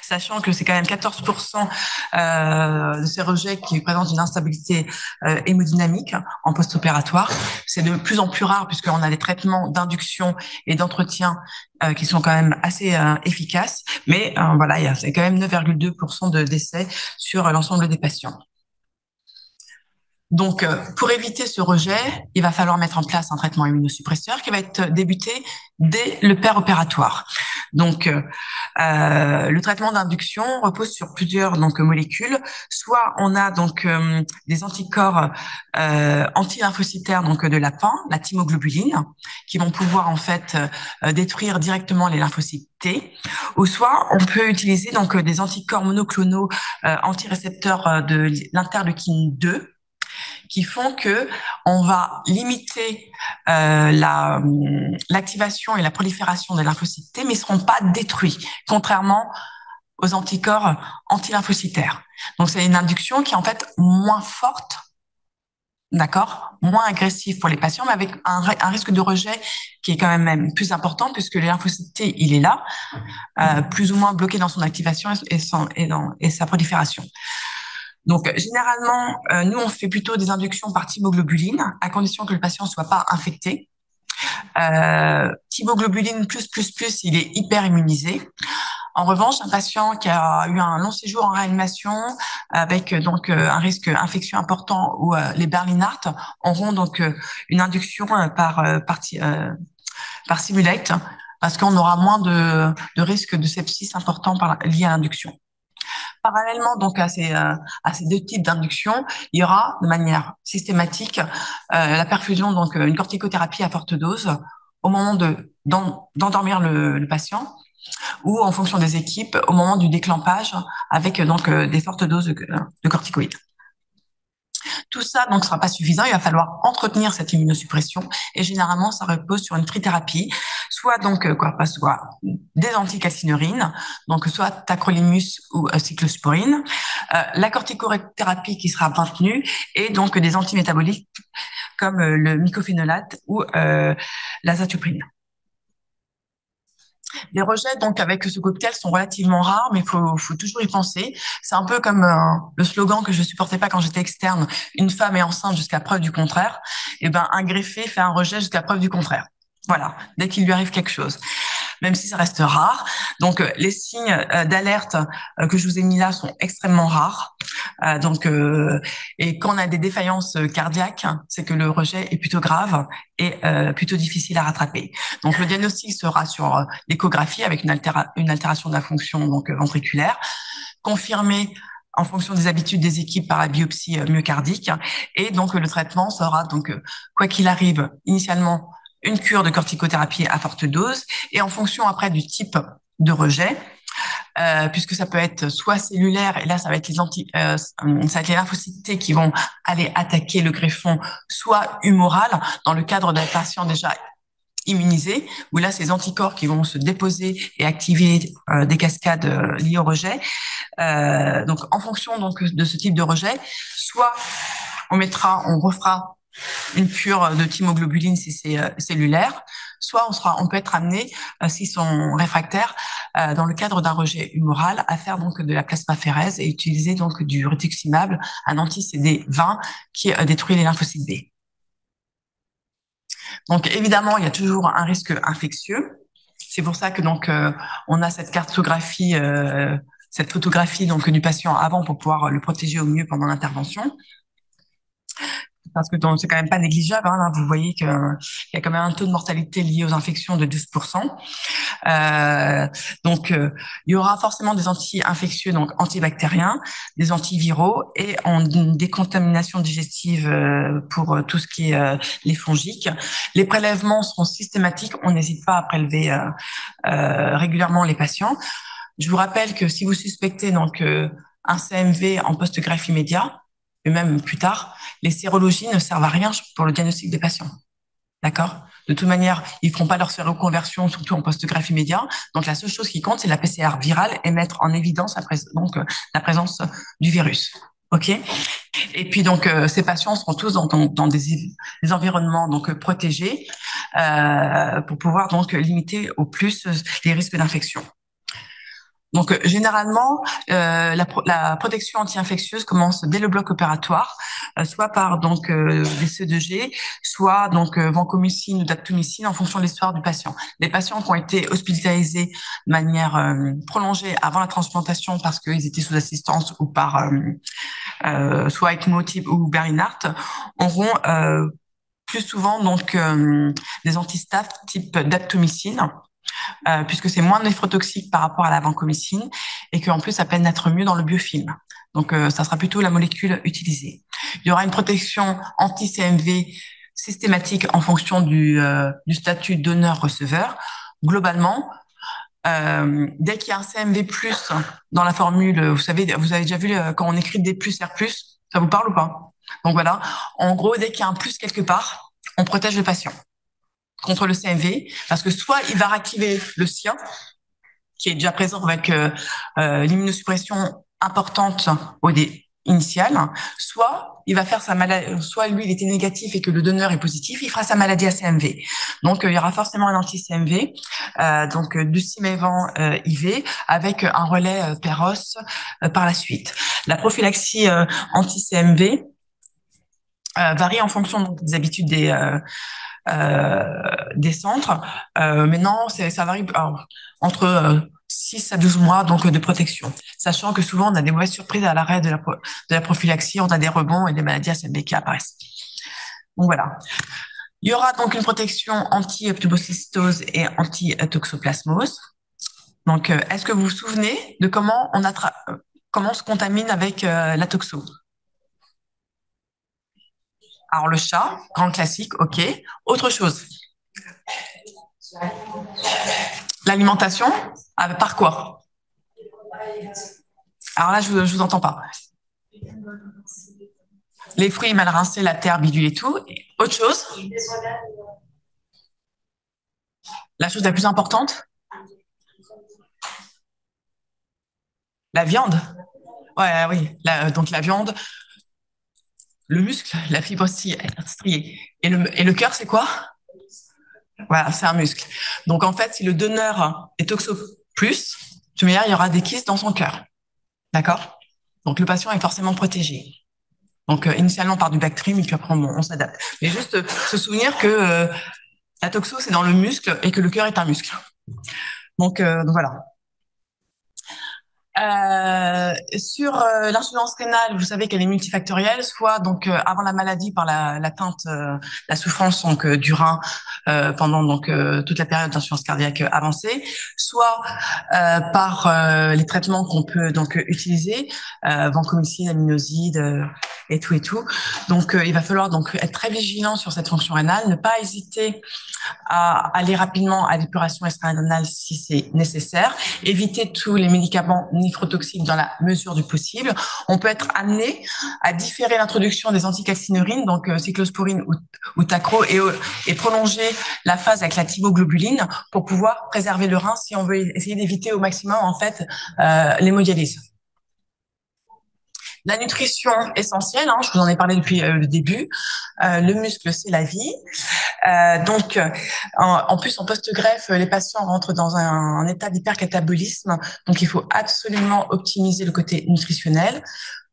sachant que c'est quand même 14% de ces rejets qui présentent une instabilité hémodynamique en post-opératoire. C'est de plus en plus rare puisqu'on a des traitements d'induction et d'entretien qui sont quand même assez efficaces, mais voilà, c'est quand même 9,2% de décès sur l'ensemble des patients. Donc, pour éviter ce rejet, il va falloir mettre en place un traitement immunosuppresseur qui va être débuté dès le péropératoire. Donc, le traitement d'induction repose sur plusieurs donc molécules. Soit on a donc des anticorps anti-lymphocytaires donc de la PAN, la thymoglobuline, qui vont pouvoir en fait détruire directement les lymphocytes T. Ou soit on peut utiliser donc des anticorps monoclonaux anti-récepteurs de l'interleukine 2 qui font que on va limiter l'activation et la prolifération des lymphocytes T, mais ils ne seront pas détruits, contrairement aux anticorps antilymphocytaires. Donc, c'est une induction qui est en fait moins forte, d'accord, moins agressive pour les patients, mais avec un risque de rejet qui est quand même plus important, puisque le lymphocyte T, il est là, plus ou moins bloqué dans son activation et sa prolifération. Donc, généralement, nous, on fait plutôt des inductions par thymoglobuline, à condition que le patient ne soit pas infecté. Thymoglobuline plus, il est hyper immunisé. En revanche, un patient qui a eu un long séjour en réanimation avec donc un risque infection important ou les Berlinart auront donc une induction par simulate parce qu'on aura moins de risque de sepsis important lié à l'induction. Parallèlement donc à ces deux types d'induction, il y aura de manière systématique la perfusion, donc une corticothérapie à forte dose au moment d'endormir le patient, ou en fonction des équipes au moment du déclampage avec donc des fortes doses de corticoïdes. Tout ça donc sera pas suffisant, il va falloir entretenir cette immunosuppression et généralement ça repose sur une trithérapie, soit donc soit des anticalcineurines, donc soit tacrolimus ou cyclosporine, la corticothérapie qui sera maintenue et donc des antimétaboliques comme le mycophénolate ou l'azathioprine. Les rejets, donc, avec ce cocktail sont relativement rares, mais il faut toujours y penser. C'est un peu comme le slogan que je supportais pas quand j'étais externe. Une femme est enceinte jusqu'à preuve du contraire. Eh ben, un greffé fait un rejet jusqu'à preuve du contraire. Voilà. Dès qu'il lui arrive quelque chose. Même si ça reste rare. Donc, les signes d'alerte que je vous ai mis là sont extrêmement rares. Et quand on a des défaillances cardiaques, c'est que le rejet est plutôt grave et plutôt difficile à rattraper. Donc, le diagnostic sera sur l'échographie avec une altération de la fonction donc ventriculaire, confirmée en fonction des habitudes des équipes par la biopsie myocardique. Et donc, le traitement sera donc, quoi qu'il arrive, initialement, une cure de corticothérapie à forte dose et en fonction après du type de rejet, puisque ça peut être soit cellulaire et là ça va être les lymphocytes T qui vont aller attaquer le greffon, soit humoral dans le cadre d'un patient déjà immunisé, où là c'est les anticorps qui vont se déposer et activer des cascades liées au rejet. Donc en fonction donc de ce type de rejet, soit on refera une cure de thymoglobuline si c'est cellulaire, soit on peut être amené, s'ils sont réfractaires, dans le cadre d'un rejet humoral, à faire donc de la plasmaphérèse et utiliser donc du rituximab, un anti-CD20 qui détruit les lymphocytes B. Donc évidemment, il y a toujours un risque infectieux. C'est pour ça que donc on a cette cartographie, cette photographie donc du patient avant pour pouvoir le protéger au mieux pendant l'intervention. Parce que c'est quand même pas négligeable. Hein, là, vous voyez qu'il y a quand même un taux de mortalité lié aux infections de 12%. Il y aura forcément des anti-infectieux, donc antibactériens, des antiviraux et en décontamination digestive pour tout ce qui est les fongiques. Les prélèvements seront systématiques. On n'hésite pas à prélever régulièrement les patients. Je vous rappelle que si vous suspectez donc un CMV en post-greffe immédiat, et même plus tard, les sérologies ne servent à rien pour le diagnostic des patients. D'accord? De toute manière, ils feront pas leur séroconversion, surtout en post-greffe immédiat. Donc, la seule chose qui compte, c'est la PCR virale et mettre en évidence la présence du virus. OK? Et puis, donc, ces patients seront tous dans des environnements donc protégés pour pouvoir donc limiter au plus les risques d'infection. Donc généralement, la protection anti-infectieuse commence dès le bloc opératoire, soit par donc des C2G, soit donc vancomycine ou daptomycine en fonction de l'histoire du patient. Les patients qui ont été hospitalisés de manière prolongée avant la transplantation parce qu'ils étaient sous assistance ou par soit ECMO type ou Berlinart auront plus souvent donc des antistaph type daptomycine. Puisque c'est moins néphrotoxique par rapport à la vancomycine et qu'en plus ça peut être mieux dans le biofilm. Donc ça sera plutôt la molécule utilisée. Il y aura une protection anti-CMV systématique en fonction du statut donneur-receveur. Globalement, dès qu'il y a un CMV+ dans la formule, vous savez, vous avez déjà vu quand on écrit D+, R+, ça vous parle ou pas? Donc voilà, en gros, dès qu'il y a un plus quelque part, on protège le patient contre le CMV, parce que soit il va réactiver le sien, qui est déjà présent avec l'immunosuppression importante au dé initial, soit il va faire sa maladie, soit lui il était négatif et que le donneur est positif, il fera sa maladie à CMV. Donc il y aura forcément un anti-CMV, donc du Simévan IV avec un relais Péros par la suite. La prophylaxie anti-CMV varie en fonction donc, des habitudes des centres. Maintenant, ça varie entre 6 à 12 mois donc de protection, sachant que souvent on a des mauvaises surprises à l'arrêt de la prophylaxie, on a des rebonds et des maladies ACMV qui apparaissent. Donc voilà. Il y aura donc une protection anti-pneumocystose et anti-toxoplasmose. Donc, est-ce que vous vous souvenez de comment comment on se contamine avec la toxo? Alors le chat, grand classique, ok. Autre chose. L'alimentation, par quoi? Alors là, je vous entends pas. Les fruits mal rincés, la terre, bidule et tout. Et autre chose? La chose la plus importante? La viande. Ouais, oui. Donc la viande, le muscle, la fibre striée. Et le cœur, c'est quoi? Voilà, c'est un muscle. Donc en fait, si le donneur est toxo plus, de manière, il y aura des kystes dans son cœur. D'accord? Donc le patient est forcément protégé. Donc initialement par du Bactrim, et puis après on s'adapte. Mais juste se souvenir que la toxo, c'est dans le muscle et que le cœur est un muscle. Donc voilà. Sur l'insuffisance rénale, vous savez qu'elle est multifactorielle, soit donc avant la maladie par l'atteinte, la souffrance donc du rein pendant donc toute la période d'insuffisance cardiaque avancée, soit par les traitements qu'on peut donc utiliser, vancomycine, aminoside et tout et tout. Donc il va falloir donc être très vigilant sur cette fonction rénale, ne pas hésiter à aller rapidement à l'épuration extra-rénale si c'est nécessaire, éviter tous les médicaments néphrotoxiques dans la mesure du possible. On peut être amené à différer l'introduction des anticalcineurines, donc cyclosporine ou tacro, et prolonger la phase avec la thymoglobuline pour pouvoir préserver le rein si on veut essayer d'éviter au maximum en fait l'hémodialyse. La nutrition essentielle, je vous en ai parlé depuis le début. Le muscle, c'est la vie. Donc, en plus, en post-greffe, les patients rentrent dans un état d'hypercatabolisme. Donc, il faut absolument optimiser le côté nutritionnel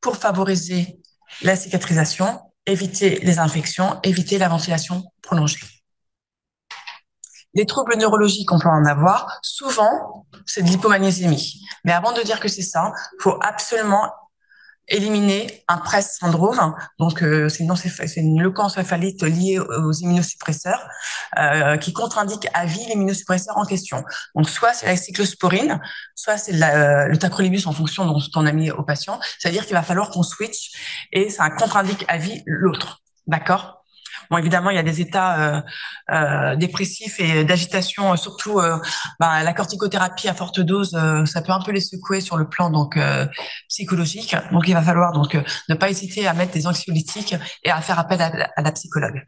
pour favoriser la cicatrisation, éviter les infections, éviter la ventilation prolongée. Les troubles neurologiques, on peut en avoir. Souvent, c'est de l'hypomagnésémie. Mais avant de dire que c'est ça, il faut absolument éliminer un PRES syndrome, donc c'est une leucoencéphalite liée aux immunosuppresseurs qui contre-indique à vie l'immunosuppresseur en question. Donc soit c'est la cyclosporine, soit c'est le tacrolimus en fonction de ce qu'on a mis au patient. C'est-à-dire qu'il va falloir qu'on switch et ça contre-indique à vie l'autre. D'accord? Bon, évidemment, il y a des états dépressifs et d'agitation, surtout la corticothérapie à forte dose, ça peut un peu les secouer sur le plan donc psychologique. Donc, il va falloir donc ne pas hésiter à mettre des anxiolytiques et à faire appel à la psychologue.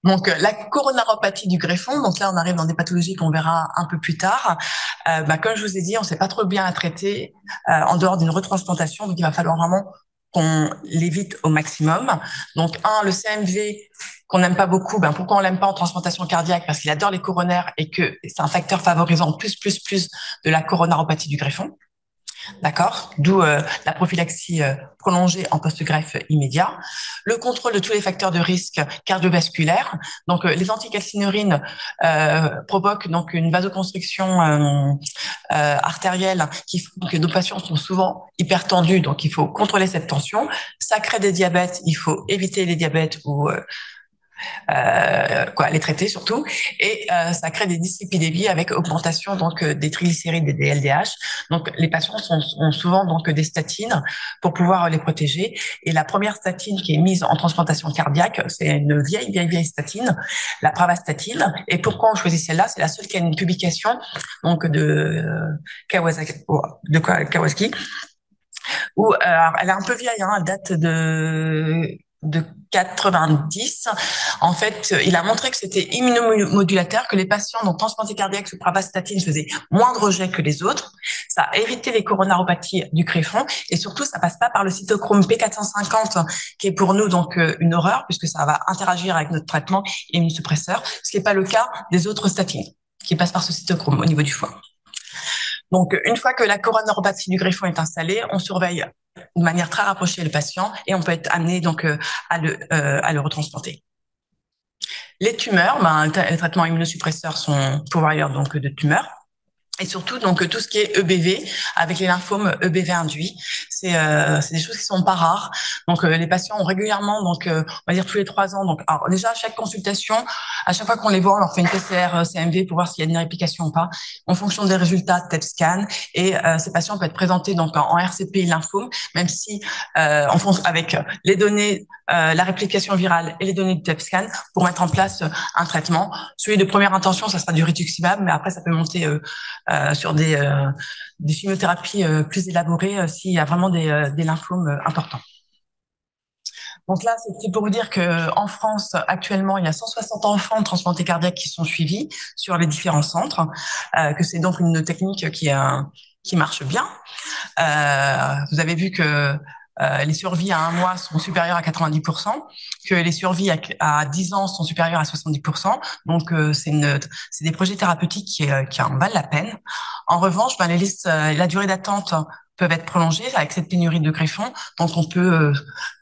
Donc, la coronaropathie du greffon, donc là, on arrive dans des pathologies qu'on verra un peu plus tard. Comme je vous ai dit, on ne sait pas trop bien la traiter en dehors d'une retransplantation, donc il va falloir vraiment qu'on l'évite au maximum. Donc, le CMV qu'on n'aime pas beaucoup, pourquoi on l'aime pas en transplantation cardiaque? Parce qu'il adore les coronaires et que c'est un facteur favorisant plus de la coronaropathie du greffon. D'accord? D'où la prophylaxie prolongée en post-greffe immédiat. Le contrôle de tous les facteurs de risque cardiovasculaires. Donc, les anticalcineurines provoquent donc une vasoconstriction artérielle qui font que nos patients sont souvent hypertendus. Donc, il faut contrôler cette tension. Ça crée des diabètes. Il faut éviter les diabètes ou les traiter surtout, et ça crée des dyslipidémies avec augmentation donc des triglycérides et des LDH. Donc les patients ont souvent donc des statines pour pouvoir les protéger. Et la première statine qui est mise en transplantation cardiaque, c'est une vieille statine, la pravastatine. Et pourquoi on choisit celle-là? C'est la seule qui a une publication donc de Kawasaki où elle est un peu vieille, hein, elle date de 90. En fait, il a montré que c'était immunomodulateur, que les patients donc transplantés cardiaques sous pravastatine faisaient moins de rejets que les autres. Ça a évité les coronaropathies du greffon et surtout, ça passe pas par le cytochrome P450 qui est pour nous donc une horreur puisque ça va interagir avec notre traitement immunosuppresseur, ce qui n'est pas le cas des autres statines qui passent par ce cytochrome au niveau du foie. Donc, une fois que la coronaropathie du greffon est installée, on surveille de manière très rapprochée le patient et on peut être amené donc à le retransplanter. Les tumeurs, les traitements immunosuppresseurs sont pourvoyeurs donc de tumeurs. Et surtout, donc, tout ce qui est EBV, avec les lymphomes EBV induits, c'est des choses qui sont pas rares. Donc, les patients ont régulièrement, donc, on va dire tous les 3 ans. Donc, alors, déjà, à chaque consultation, à chaque fois qu'on les voit, on leur fait une PCR CMV pour voir s'il y a une réplication ou pas, en fonction des résultats TEP scan. Et ces patients peuvent être présentés donc en RCP lymphome, même si on fonce avec les données, la réplication virale et les données du TEP scan pour mettre en place un traitement. Celui de première intention, ça sera du rituximab, mais après, ça peut monter sur des chimiothérapies plus élaborées s'il y a vraiment des lymphomes importants. Donc là, c'est pour vous dire que en France, actuellement, il y a 160 enfants transplantés cardiaques qui sont suivis sur les différents centres, que c'est donc une technique qui marche bien. Vous avez vu que les survies à 1 mois sont supérieures à 90%, que les survies à 10 ans sont supérieures à 70%. Donc, c'est des projets thérapeutiques qui en valent la peine. En revanche, la durée d'attente peuvent être prolongées avec cette pénurie de greffons. Donc, on peut,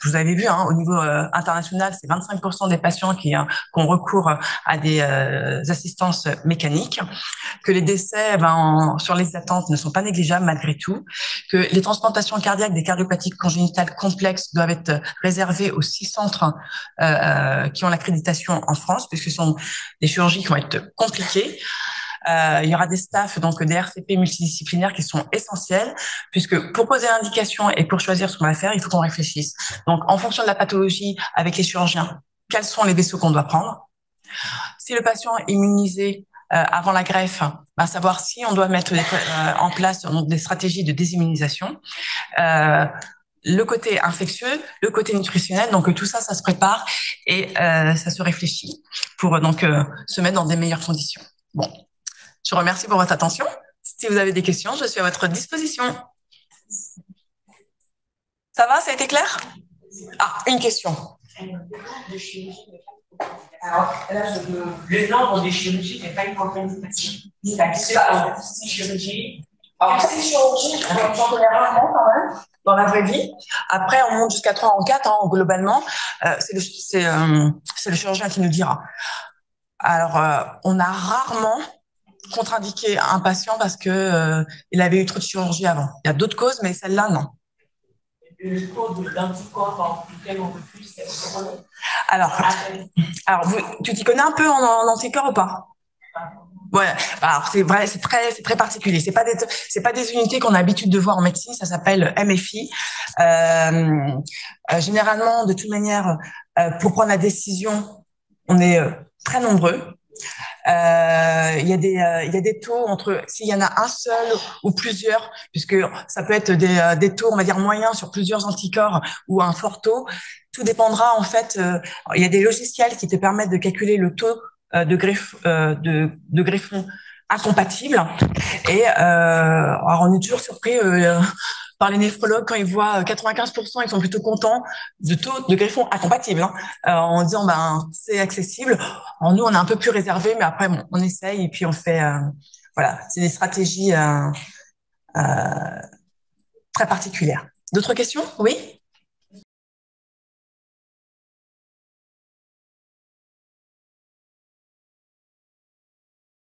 vous avez vu, hein, au niveau international, c'est 25% des patients qui ont recours à des assistances mécaniques, que les décès sur les attentes ne sont pas négligeables malgré tout, que les transplantations cardiaques des cardiopathies congénitales complexes doivent être réservées aux 6 centres qui ont l'accréditation en France, puisque ce sont des chirurgies qui vont être compliquées. Il y aura des staffs, donc des RCP multidisciplinaires qui sont essentiels, puisque pour poser l'indication et pour choisir ce qu'on va faire, il faut qu'on réfléchisse. Donc, en fonction de la pathologie, avec les chirurgiens, quels sont les vaisseaux qu'on doit prendre? Si le patient est immunisé avant la greffe, savoir si on doit mettre en place donc, des stratégies de désimmunisation. Le côté infectieux, le côté nutritionnel, donc tout ça, ça se prépare et ça se réfléchit pour donc se mettre dans des meilleures conditions. Bon. Je vous remercie pour votre attention. Si vous avez des questions, je suis à votre disposition. Ça va? Ça a été clair? Ah, une question. Alors là, le nombre de chirurgies n'est pas une contre-indication. C'est 6 chirurgies. Alors, 6 chirurgies, j'en connais rarement quand même, dans la vraie vie. Après, on monte jusqu'à 3 en 4, hein, globalement. C'est le chirurgien qui nous dira. Alors, on a rarement contre-indiqué un patient parce que il avait eu trop de chirurgie avant. Il y a d'autres causes, mais celle-là, non. Le taux d'anticorps duquel on refuse, c'est Alors, tu t'y connais un peu en anticorps ou pas? Ouais, alors c'est vrai, c'est très particulier. C'est pas des unités qu'on a l'habitude de voir en médecine. Ça s'appelle MFI. Généralement, de toute manière, pour prendre la décision, on est très nombreux. Il y a des taux entre s'il y en a un seul ou plusieurs, puisque ça peut être des taux, on va dire moyens sur plusieurs anticorps ou un fort taux. Tout dépendra en fait. Il y a des logiciels qui te permettent de calculer le taux de greffons incompatibles. Et alors on est toujours surpris par les néphrologues quand ils voient 95%, ils sont plutôt contents de taux de greffons incompatibles, hein, en disant c'est accessible. Alors, nous on est un peu plus réservé, mais après bon, on essaye et puis on fait voilà, c'est des stratégies très particulières. D'autres questions? Oui.